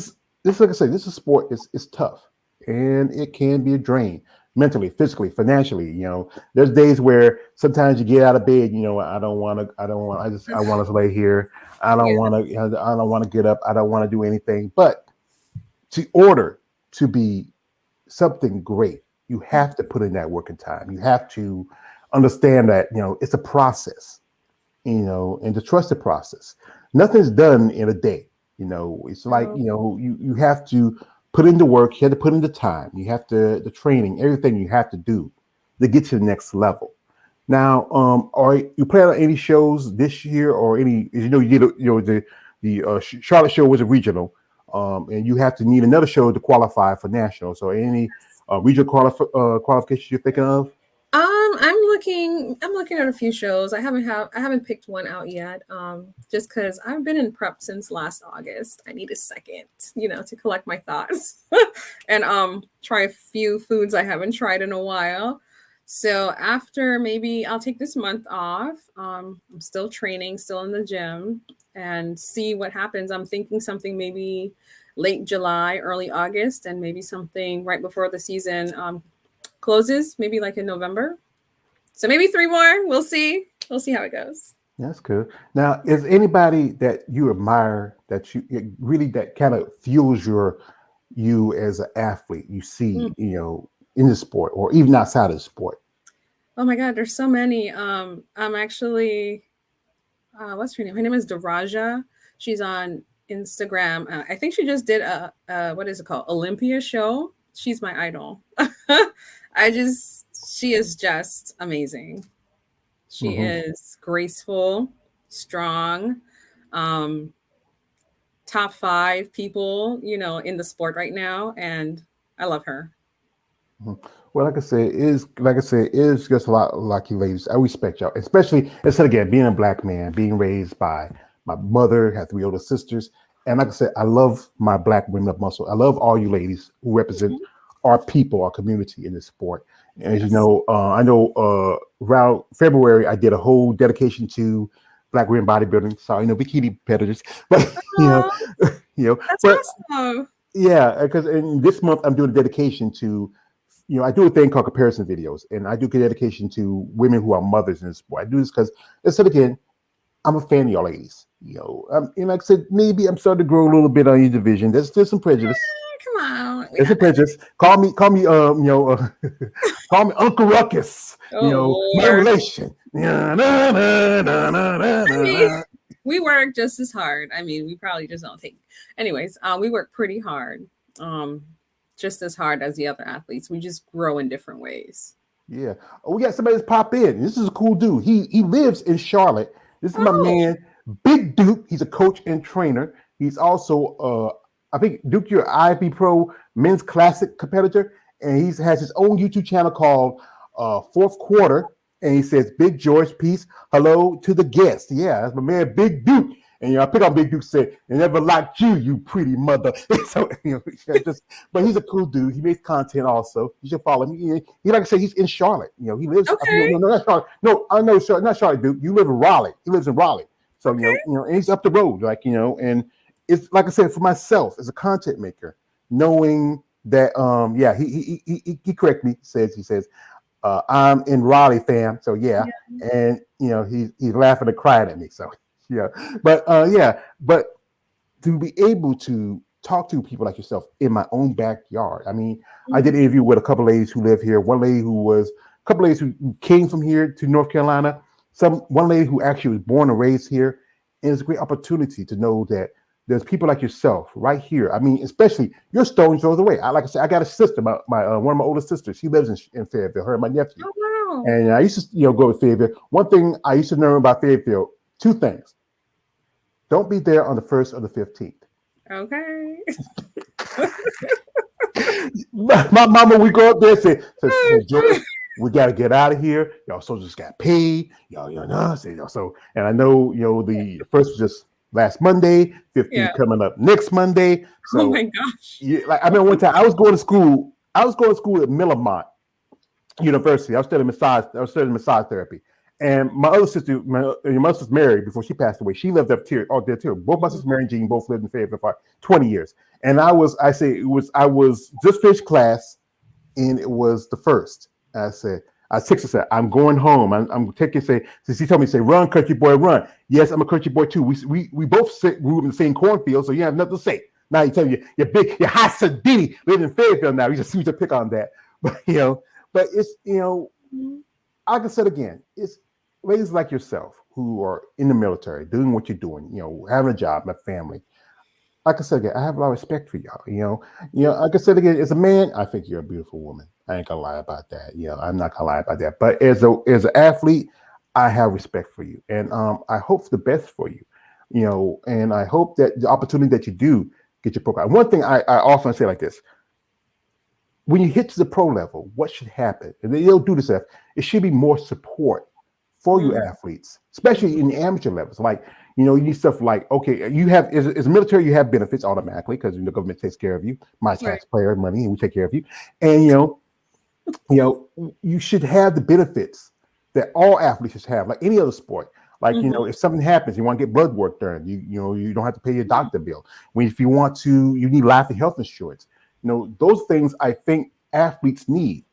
like I said, this is sport. It's tough, and it can be a drain mentally, physically, financially. There's days where sometimes you get out of bed. I don't want. I want to lay here. I don't Yeah. want to. I don't want to get up. I don't want to do anything. But to order to be something great, you have to put in that working time. You have to understand that it's a process, and to trust the process. Nothing's done in a day. It's like Oh, you have to put in the work. You have to put in the time. You have to the training, everything you have to do to get to the next level. Now, are you plan on any shows this year or any? You did the Charlotte show was a regional, and you have to need another show to qualify for national. So, any regional qualifications you're thinking of? I'm looking at a few shows. I haven't picked one out yet. Just because I've been in prep since last August. I need a second, to collect my thoughts and try a few foods I haven't tried in a while. So after, maybe I'll take this month off. I'm still training, still in the gym, and see what happens. I'm thinking something maybe late July, early August, and maybe something right before the season closes, maybe like in November. So maybe three more. We'll see. We'll see how it goes. That's good. Now, is anybody that you admire that you really that kind of fuels you as an athlete? You see, in the sport or even outside of the sport. Oh my God, there's so many. I'm actually, what's her name? Her name is Daraja. She's on Instagram. I think she just did what is it called? Olympia show. She's my idol. She is just amazing. She Hmm. is graceful, strong, um, top five people, in the sport right now. And I love her. Mhm. Well, like I said, it is just a lot like you ladies. I respect y'all, especially instead again being a black man, being raised by my mother, had three older sisters, and like I said, I love my black women of muscle. I love all you ladies who represent Mhm. our people, our community in this sport. And as you Yes. know, I know around February I did a whole dedication to black women bodybuilding. So bikini competitors, but you know, Oh, that's but awesome. yeah, because in this month I'm doing a dedication to I do a thing called comparison videos, and I do dedication to women who are mothers in the sport. I do this because, instead again, I'm a fan of y'all ladies. And like I said, maybe I'm starting to grow a little bit on your division. There's some prejudice. Come on. We're There's some not that. prejudice. Call me, call me Uncle Ruckus. Oh, My Lord. relation. Na, na, na, na, na, na, I mean, na. we work just as hard. I mean, we probably just don't take. Anyways, we work pretty hard, um, just as hard as the other athletes. We just grow in different ways. Yeah. Oh, we got somebody that's pop in. This is a cool dude. He lives in Charlotte. This is my Oh, man, Big Duke. He's a coach and trainer. He's also I think Duke, you're IFB Pro men's classic competitor, and he has his own YouTube channel called Fourth Quarter. And he says, Big George, peace. Hello to the guest. Yeah, that's my man, Big Duke. And I pick on Big Duke said, "I never liked you, you pretty mother." So just but he's a cool dude. He makes content also. You should follow him. He like I said, he's in Charlotte. He lives. No, okay, no, not Charlotte. No, I know Charlotte, not Charlotte, dude. You live in Raleigh. He lives in Raleigh. So okay, and he's up the road, and it's like I said for myself as a content maker, knowing that yeah, he correct me. He says I'm in Raleigh, fam. So yeah, yeah. and he's laughing and crying at me. So yeah, but to be able to talk to people like yourself in my own backyard. I mean, I did Mhm. an interview with a couple ladies who live here. One lady a couple ladies who came from here to North Carolina. One lady who actually was born and raised here. And it's a great opportunity to know that there's people like yourself right here. I mean, especially your stones throws away. Like I said, I got a sister, my one of my older sisters. She lives in Fayetteville. Her and my nephew. Oh wow. And I used to go to Fayetteville. One thing I used to learn about Fayetteville: two things. Don't be there on the 1st or the 15th. Okay. My mama, we go up there and say, George, we got to get out of here. Y'all soldiers got paid. So, and I know, the first was just last Monday, Yeah. 15th coming up next Monday. Oh So, my gosh. yeah, like I remember one time I was going to school at Millamont University. I was studying massage therapy. And my other sister, my sister's married before she passed away. She lived up there too. Both my Mhm. sisters, Mary and Jean, both lived in Fayetteville for 20 years. And I was just finished class, and it was the first. I texted her, said, I'm going home. I'm taking, since he told me, say, run, country boy, run. Yes, I'm a country boy too. We both grew up in the same cornfield, so you have nothing to say. Now you tell me you're high sedity, live in Fayetteville now. You just need to pick on that. But, but it's, Mhm. like I said again, it's ladies like yourself who are in the military, doing what you're doing, having a job, a family. Like I said again, I have a lot of respect for y'all. Like I said again, as a man, I think you're a beautiful woman. I ain't gonna lie about that. I'm not gonna lie about that. But as an athlete, I have respect for you, and I hope for the best for you. And I hope that the opportunity that you do get your pro card. One thing I often say like this: when you hit to the pro level, what should happen? And they'll do this. It should be more support for you Mhm. athletes, especially in the amateur levels. Like, you need stuff like, okay, you have as a military, you have benefits automatically because the government takes care of you, my Right. taxpayer money, and we take care of you. And you should have the benefits that all athletes should have, like any other sport. Like, Mhm. if something happens, you want to get blood work done, you don't have to pay your doctor bill. If you want to, you need life and health insurance. Those things I think athletes need.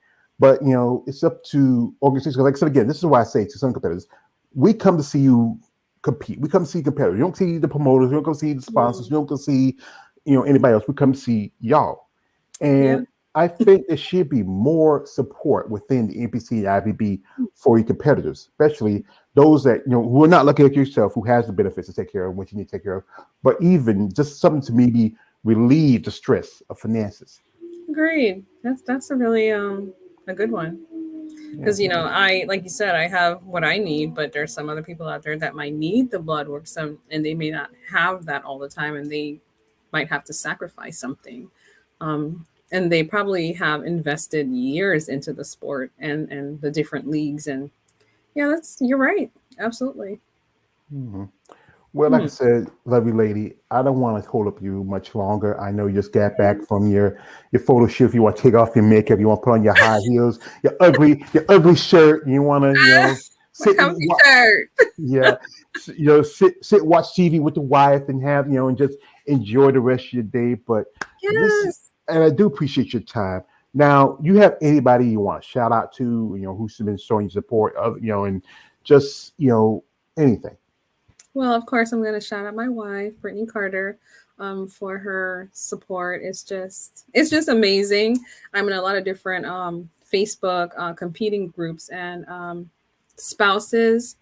But it's up to organizations. Like I said again, this is why I say to some competitors, we come to see you compete. We come see competitors. You don't see the promoters. You don't go see the sponsors. Mm. You don't go see, anybody else. We come see y'all. Yeah. And I think there should be more support within the NPC and IVB for your competitors, especially those that who are not lucky like yourself, who has the benefits to take care of what you need to take care of, but even just something to maybe relieve the stress of finances. Agreed. That's a really a good one. Yeah. Because I, like you said, I have what I need, but there's some other people out there that might need the blood work, and they may not have that all the time, and they might have to sacrifice something. And they probably have invested years into the sport and the different leagues, and yeah, you're right, absolutely. hmm Well, like I Hmm. said, lovely lady, I don't want to hold up you much longer. I know you just got back from your photo shoot. You want to take off your makeup, you want to put on your high heels, your ugly shirt. You want to, My sit and comfy shirt. yeah, sit watch TV with the wife and have and just enjoy the rest of your day. But this, Yes. and I do appreciate your time. Now, you have anybody you want to shout out to, who's been showing you support of, and just anything. Well, of course, I'm going to shout out my wife, Brittany Carter, for her support. It's just amazing. I'm in a lot of different Facebook competing groups, and spouses,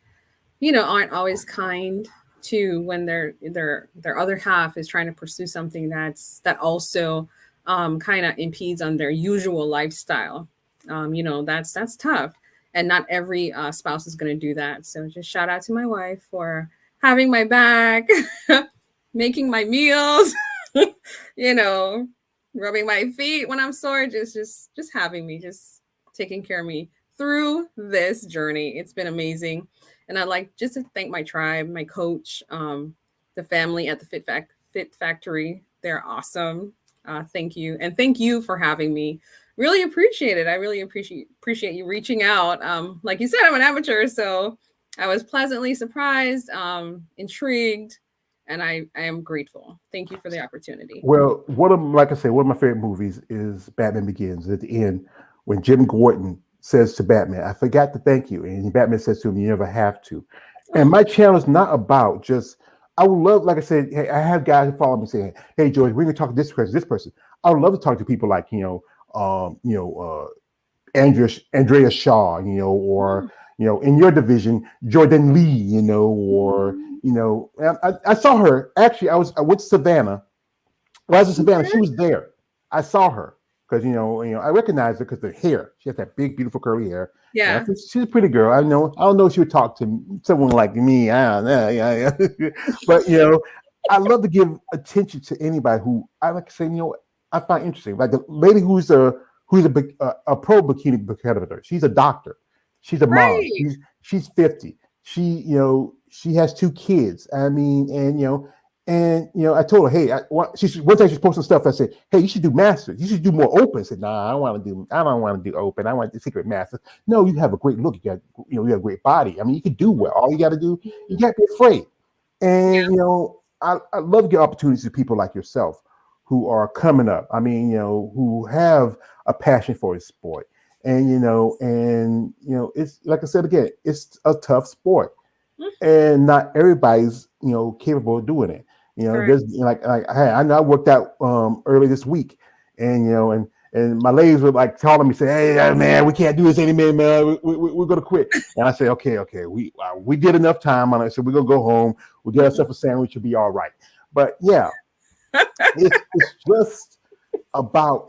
aren't always kind to when their other half is trying to pursue something that also kind of impedes on their usual lifestyle. That's tough, and not every spouse is going to do that. So just shout out to my wife for having my back, making my meals, you know, rubbing my feet when I'm sore, just having me, just taking care of me through this journey. It's been amazing. And I'd like just to thank my tribe, my coach, the family at the Fit Factory. They're awesome. Thank you, and thank you for having me. Really appreciate it. I really appreciate you reaching out. Like you said, I'm an amateur, so I was pleasantly surprised, intrigued, and I am grateful. Thank you for the opportunity. Well, like I said, one of my favorite movies is Batman Begins. At the end, when Jim Gordon says to Batman, "I forgot to thank you," and Batman says to him, "You never have to." And my channel is not about just. I would love, like I said, hey, I have guys who follow me saying, "Hey, George, we're gonna talk to this person, this person." I would love to talk to people like Andrea Shaw, or in your division, Jordan Lee, or I saw her actually. I went to Savannah. Well, as a Savannah, she was there. I saw her because I recognized her because the hair. She has that big, beautiful curly hair, and I Yeah. think she's a pretty girl. I don't know if she would talk to someone like me. I don't know. Yeah, yeah. But I love to give attention to anybody who I like to say. I find interesting. Like the lady who's a pro bikini competitor. She's a doctor. She's a mom. Right. She's 50. She has two kids. I mean, and I told her, hey, one time she's posting stuff. I said, hey, you should do masters. You should do more open. I said, nah, I don't want to do open. I want the secret masters. No, you have a great look. You have a great body. I mean, you can do well. All you got to do, you got to be afraid. And I love your opportunities to people like yourself who are coming up. I mean, who have a passion for this sport. And it's like I said again, it's a tough sport, Mm. and not everybody's capable of doing it. Correct. There's like hey, I know I worked out early this week, and and my ladies were like calling me saying, "Hey man, we can't do this anymore, man. We're gonna quit." And I said, "Okay, we did enough time on it, so we're gonna go home. We'll get ourselves a sandwich, will be all right." But yeah, it's just about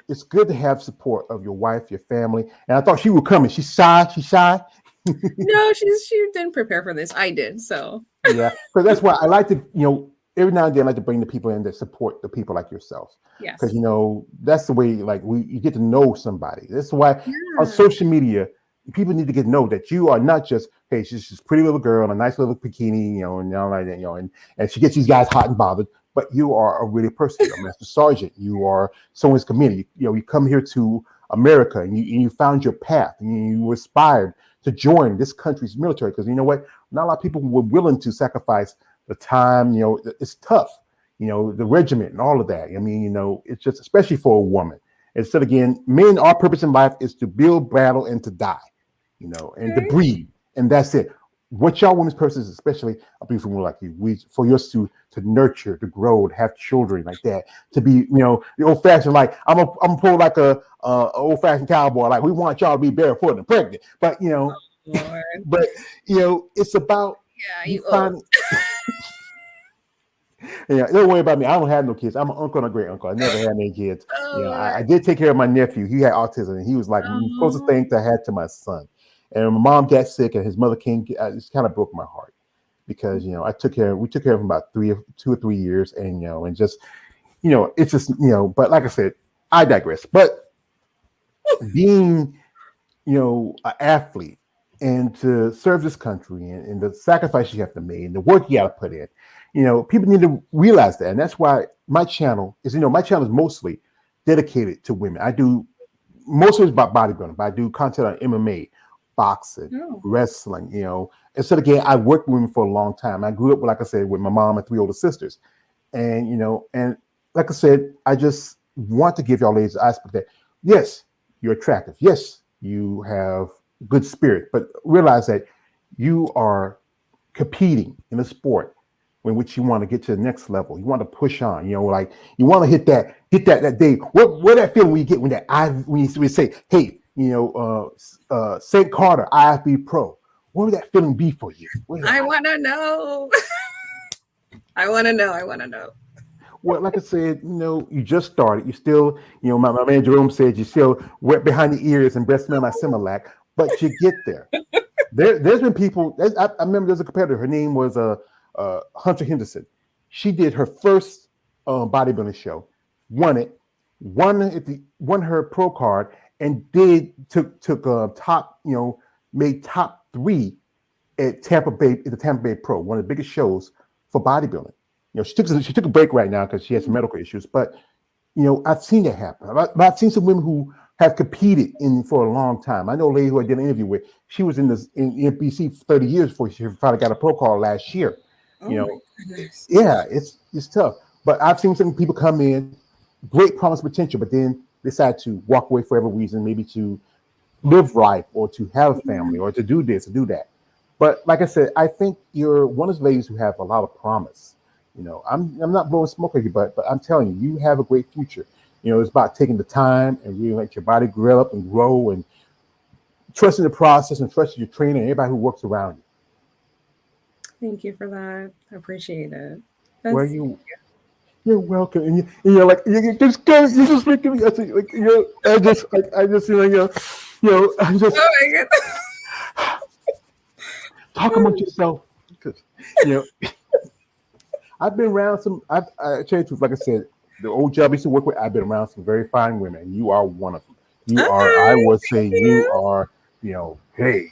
it's good to have support of your wife, your family. And I thought she would come, and she's shy. She's shy. No, she didn't prepare for this. I did. So Yeah, because that's why I like to, every now and then I like to bring the people in that support the people like yourself, because yes. that's the way like you get to know somebody. That's why on Yeah. social media people need to get to know that you are not just hey she's just a pretty little girl in a nice little bikini, and all like that, and she gets these guys hot and bothered. But you are a really person. You're a master sergeant. You are someone's committed. You come here to America and you found your path and you aspired to join this country's military because you know what? Not a lot of people were willing to sacrifice the time. It's tough. The regiment and all of that. I mean, it's just especially for a woman. Instead, again, men, our purpose in life is to build, battle, and to die. And to Okay. breed, and that's it. what y'all women's persons, especially a beautiful woman like you, we for us to nurture, to grow, to have children like that, to be, the old fashioned, like I'm pull like a old fashioned cowboy, like we want y'all to be barefoot and pregnant, but Lord. but it's about Yeah, you you old. find. Yeah, don't worry about me. I don't have no kids. I'm an uncle and a great uncle. I never had any kids. Oh I Lord. did take care of my nephew. He had autism, and he was like the closest Oh, thing to I had to my son. And when my mom got sick, and his mother came. It kind of broke my heart because we took care of him about 2 or 3 years, and and just it's just But like I said, I digress. But being an athlete and to serve this country and the sacrifice you have to make and the work you got to put in, people need to realize that. And that's why my channel is mostly dedicated to women. I do most of it's about bodybuilding, but I do content on MMA, boxing, no. wrestling, And so again, I worked with women for a long time. I grew up, like I said, with my mom and 3 older sisters. And and like I said, I just want to give y'all ladies the aspect that yes, you're attractive. Yes, you have good spirit, but realize that you are competing in a sport in which you want to get to the next level. You want to push on. Like you want to get that day. What that feeling when you get when we say, hey, St. Carter IFB Pro. What would that feeling be for you? I want to know. I want to know. I want to know. Well, like I said, you just started. You still, my man Jerome said you still wet behind the ears and breath smell like Similac, but you get there. There's been people. I remember there's a competitor. Her name was Hunter Henderson. She did her first bodybuilding show, won it, won her pro card, and took top, made top 3 at the Tampa Bay Pro, one of the biggest shows for bodybuilding. She took a break right now because she has some medical issues, but I've seen that happen. I've seen some women who have competed in for a long time. I know a lady who I did an interview with. She was in NPC for 30 years before she finally got a pro call last year. Oh my goodness. Yeah, it's tough. But I've seen some people come in, great promise potential, but then decide to walk away for every reason, maybe to live life or to have a family or to do this or do that. But like I said, I think you're one of those ladies who have a lot of promise. I'm not blowing smoke at you, but I'm telling you, you have a great future. It's about taking the time and really let your body grow up and grow and trusting the process and trusting your trainer and everybody who works around you. Thank you for that. I appreciate it. Where That's you're welcome, and you're like you just making me like I just I'm just oh my goodness. talk amongst yourself because you know I've been around some. I tell you the truth, like I said, the old job I used to work with. I've been around some very fine women, and you are one of them. You are, I Okay. would say, you Yeah. are. Hey,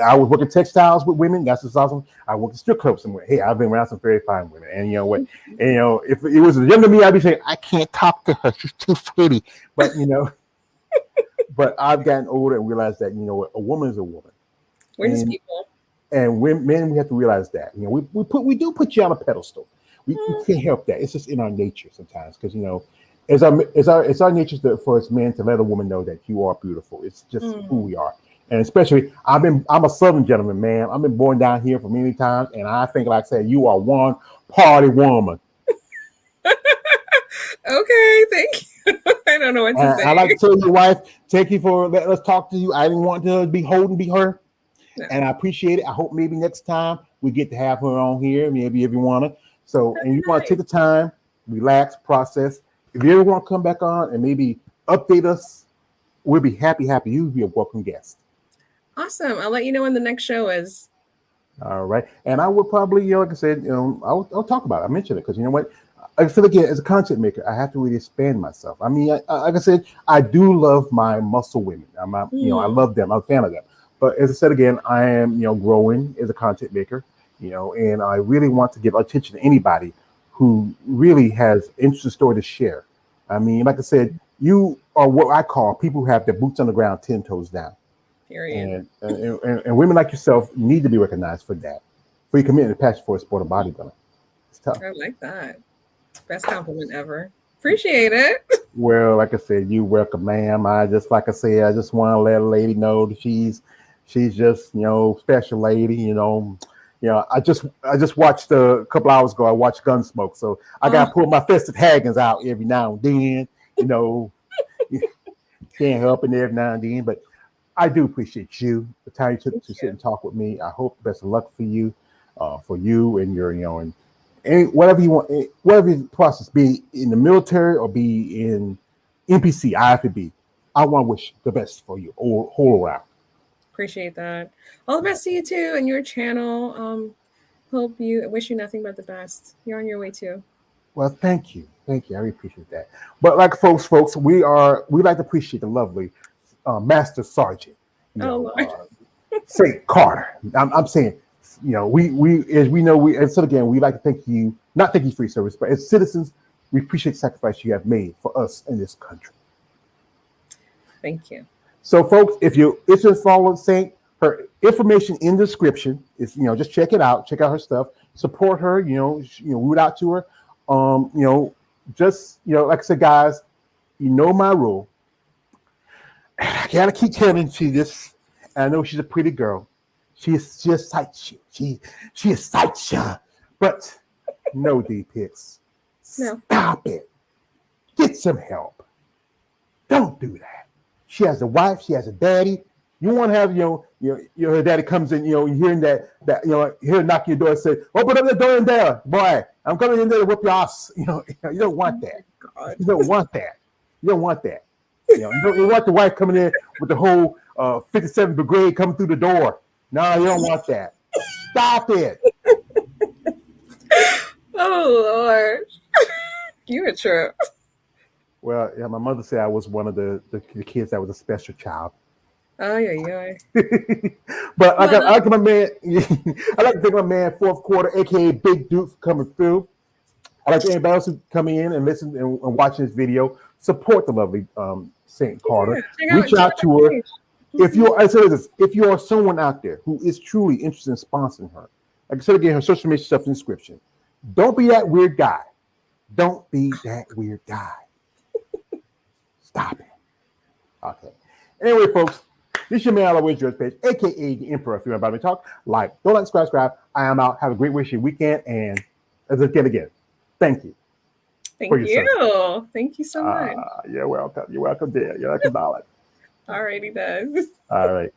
I was working textiles with women. That's just awesome. I worked in strip clubs somewhere. Hey, I've been around some very fine women, and you know what? And if it was younger me, I'd be saying I can't talk to her. She's too pretty. But but I've gotten older and realized that what, a woman is a woman, We're just and people. men, we have to realize that we do put you on a pedestal. We Mm, can't help that. It's just in our nature sometimes because it's our nature for us men to let a woman know that you are beautiful. It's just who mm. we are, and especially I'm a Southern gentleman, man. I've been born down here for many times, and I think like I said, you are one party woman. Okay, thank you. I don't know what to And say. I like to tell your wife, thank you for letting us talk to you. I didn't want to be her, No. and I appreciate it. I hope maybe next time we get to have her on here, maybe if you want to. So, and you want to take the time, relax, process. If you ever want to come back on and maybe update us, we'll be happy. You'll be a welcome guest. Awesome. I'll let you know when the next show is. All right. And I would probably, like I said, I'll talk about it. I mentioned it because you know what? I feel again, as a content maker, I have to really expand myself. I mean, like I said, I do love my muscle women. I Mm, love them. I'm a fan of them. But as I said again, I am, growing as a content maker, and I really want to give attention to anybody who really has interesting story to share. I mean, like I said, you are what I call people who have their boots on the ground, 10 toes down. period. And women like yourself need to be recognized for that, for your commitment and passion for a sport of bodybuilding. It's tough. I like that. Best compliment ever. Appreciate it. Well, like I said, you welcome, ma'am. I just like I said, I just want to let a lady know that she's She's just, special lady. I just watched a couple hours ago. I watched Gunsmoke, so I Oh, gotta pull my festive Haggins out every now and then. You know, can't help it every now and then, but I do appreciate you, the time you took thank to sit you. and talk with me. I hope the best of luck for you and your, and whatever you want, whatever the process be in the military or be in NPC, I have to be. I want to wish the best for you all whole around. Appreciate that. All the best to you too and your channel. Hope you wish you nothing but the best. You're on your way too. Well, thank you. I really appreciate that. But like folks, we like to appreciate the lovely Master Sergeant, you Oh know, Lord. Saint Carter. I'm saying, we as we know, and so again, we like to thank you, not thank you for your service, but as citizens, we appreciate the sacrifice you have made for us in this country. Thank you. So, folks, if you're interested in following Saint, her information in the description is, just check it out, check out her stuff, support her, root out to her. Just, like I said, guys, my rule. I gotta keep telling you this. I know she's a pretty girl. She excites you. She excites you. But no D picks. No. Stop it. Get some help. Don't do that. She has a wife. She has a daddy. You want to have her daddy comes in. You hearing that hear knock your door and say, "Open up the door in there, boy. I'm coming in there to whip your ass." You don't want that. God. You don't want that. You don't want that. You want the wife coming in with the whole 57th Brigade coming through the door. No, you don't want that. Stop it. Oh Lord. You a trip. Well, yeah, my mother said I was one of the kids that was a special child. Oh yeah. But I Well, like my man. I like to thank my man, fourth quarter, aka Big Duke, for coming through. I like anybody else who's coming in and listen and watching this video. Support the lovely Saint Carter. yeah. Reach Check out out to my her. page. If you, I say this, if you are someone out there who is truly interested in sponsoring her, like I said again, her social media stuff in the description. Don't be that weird guy. Don't be that weird guy. Stop it. Okay. Anyway, folks, this is your man, always George Page, aka the Emperor. If you're about me talk, don't like, subscribe. I am out. Have a great wish your weekend, and again, thank you. Thank you. Thank you so much. You're welcome. You're welcome, dear. You're welcome, darling. Alrighty then. All right.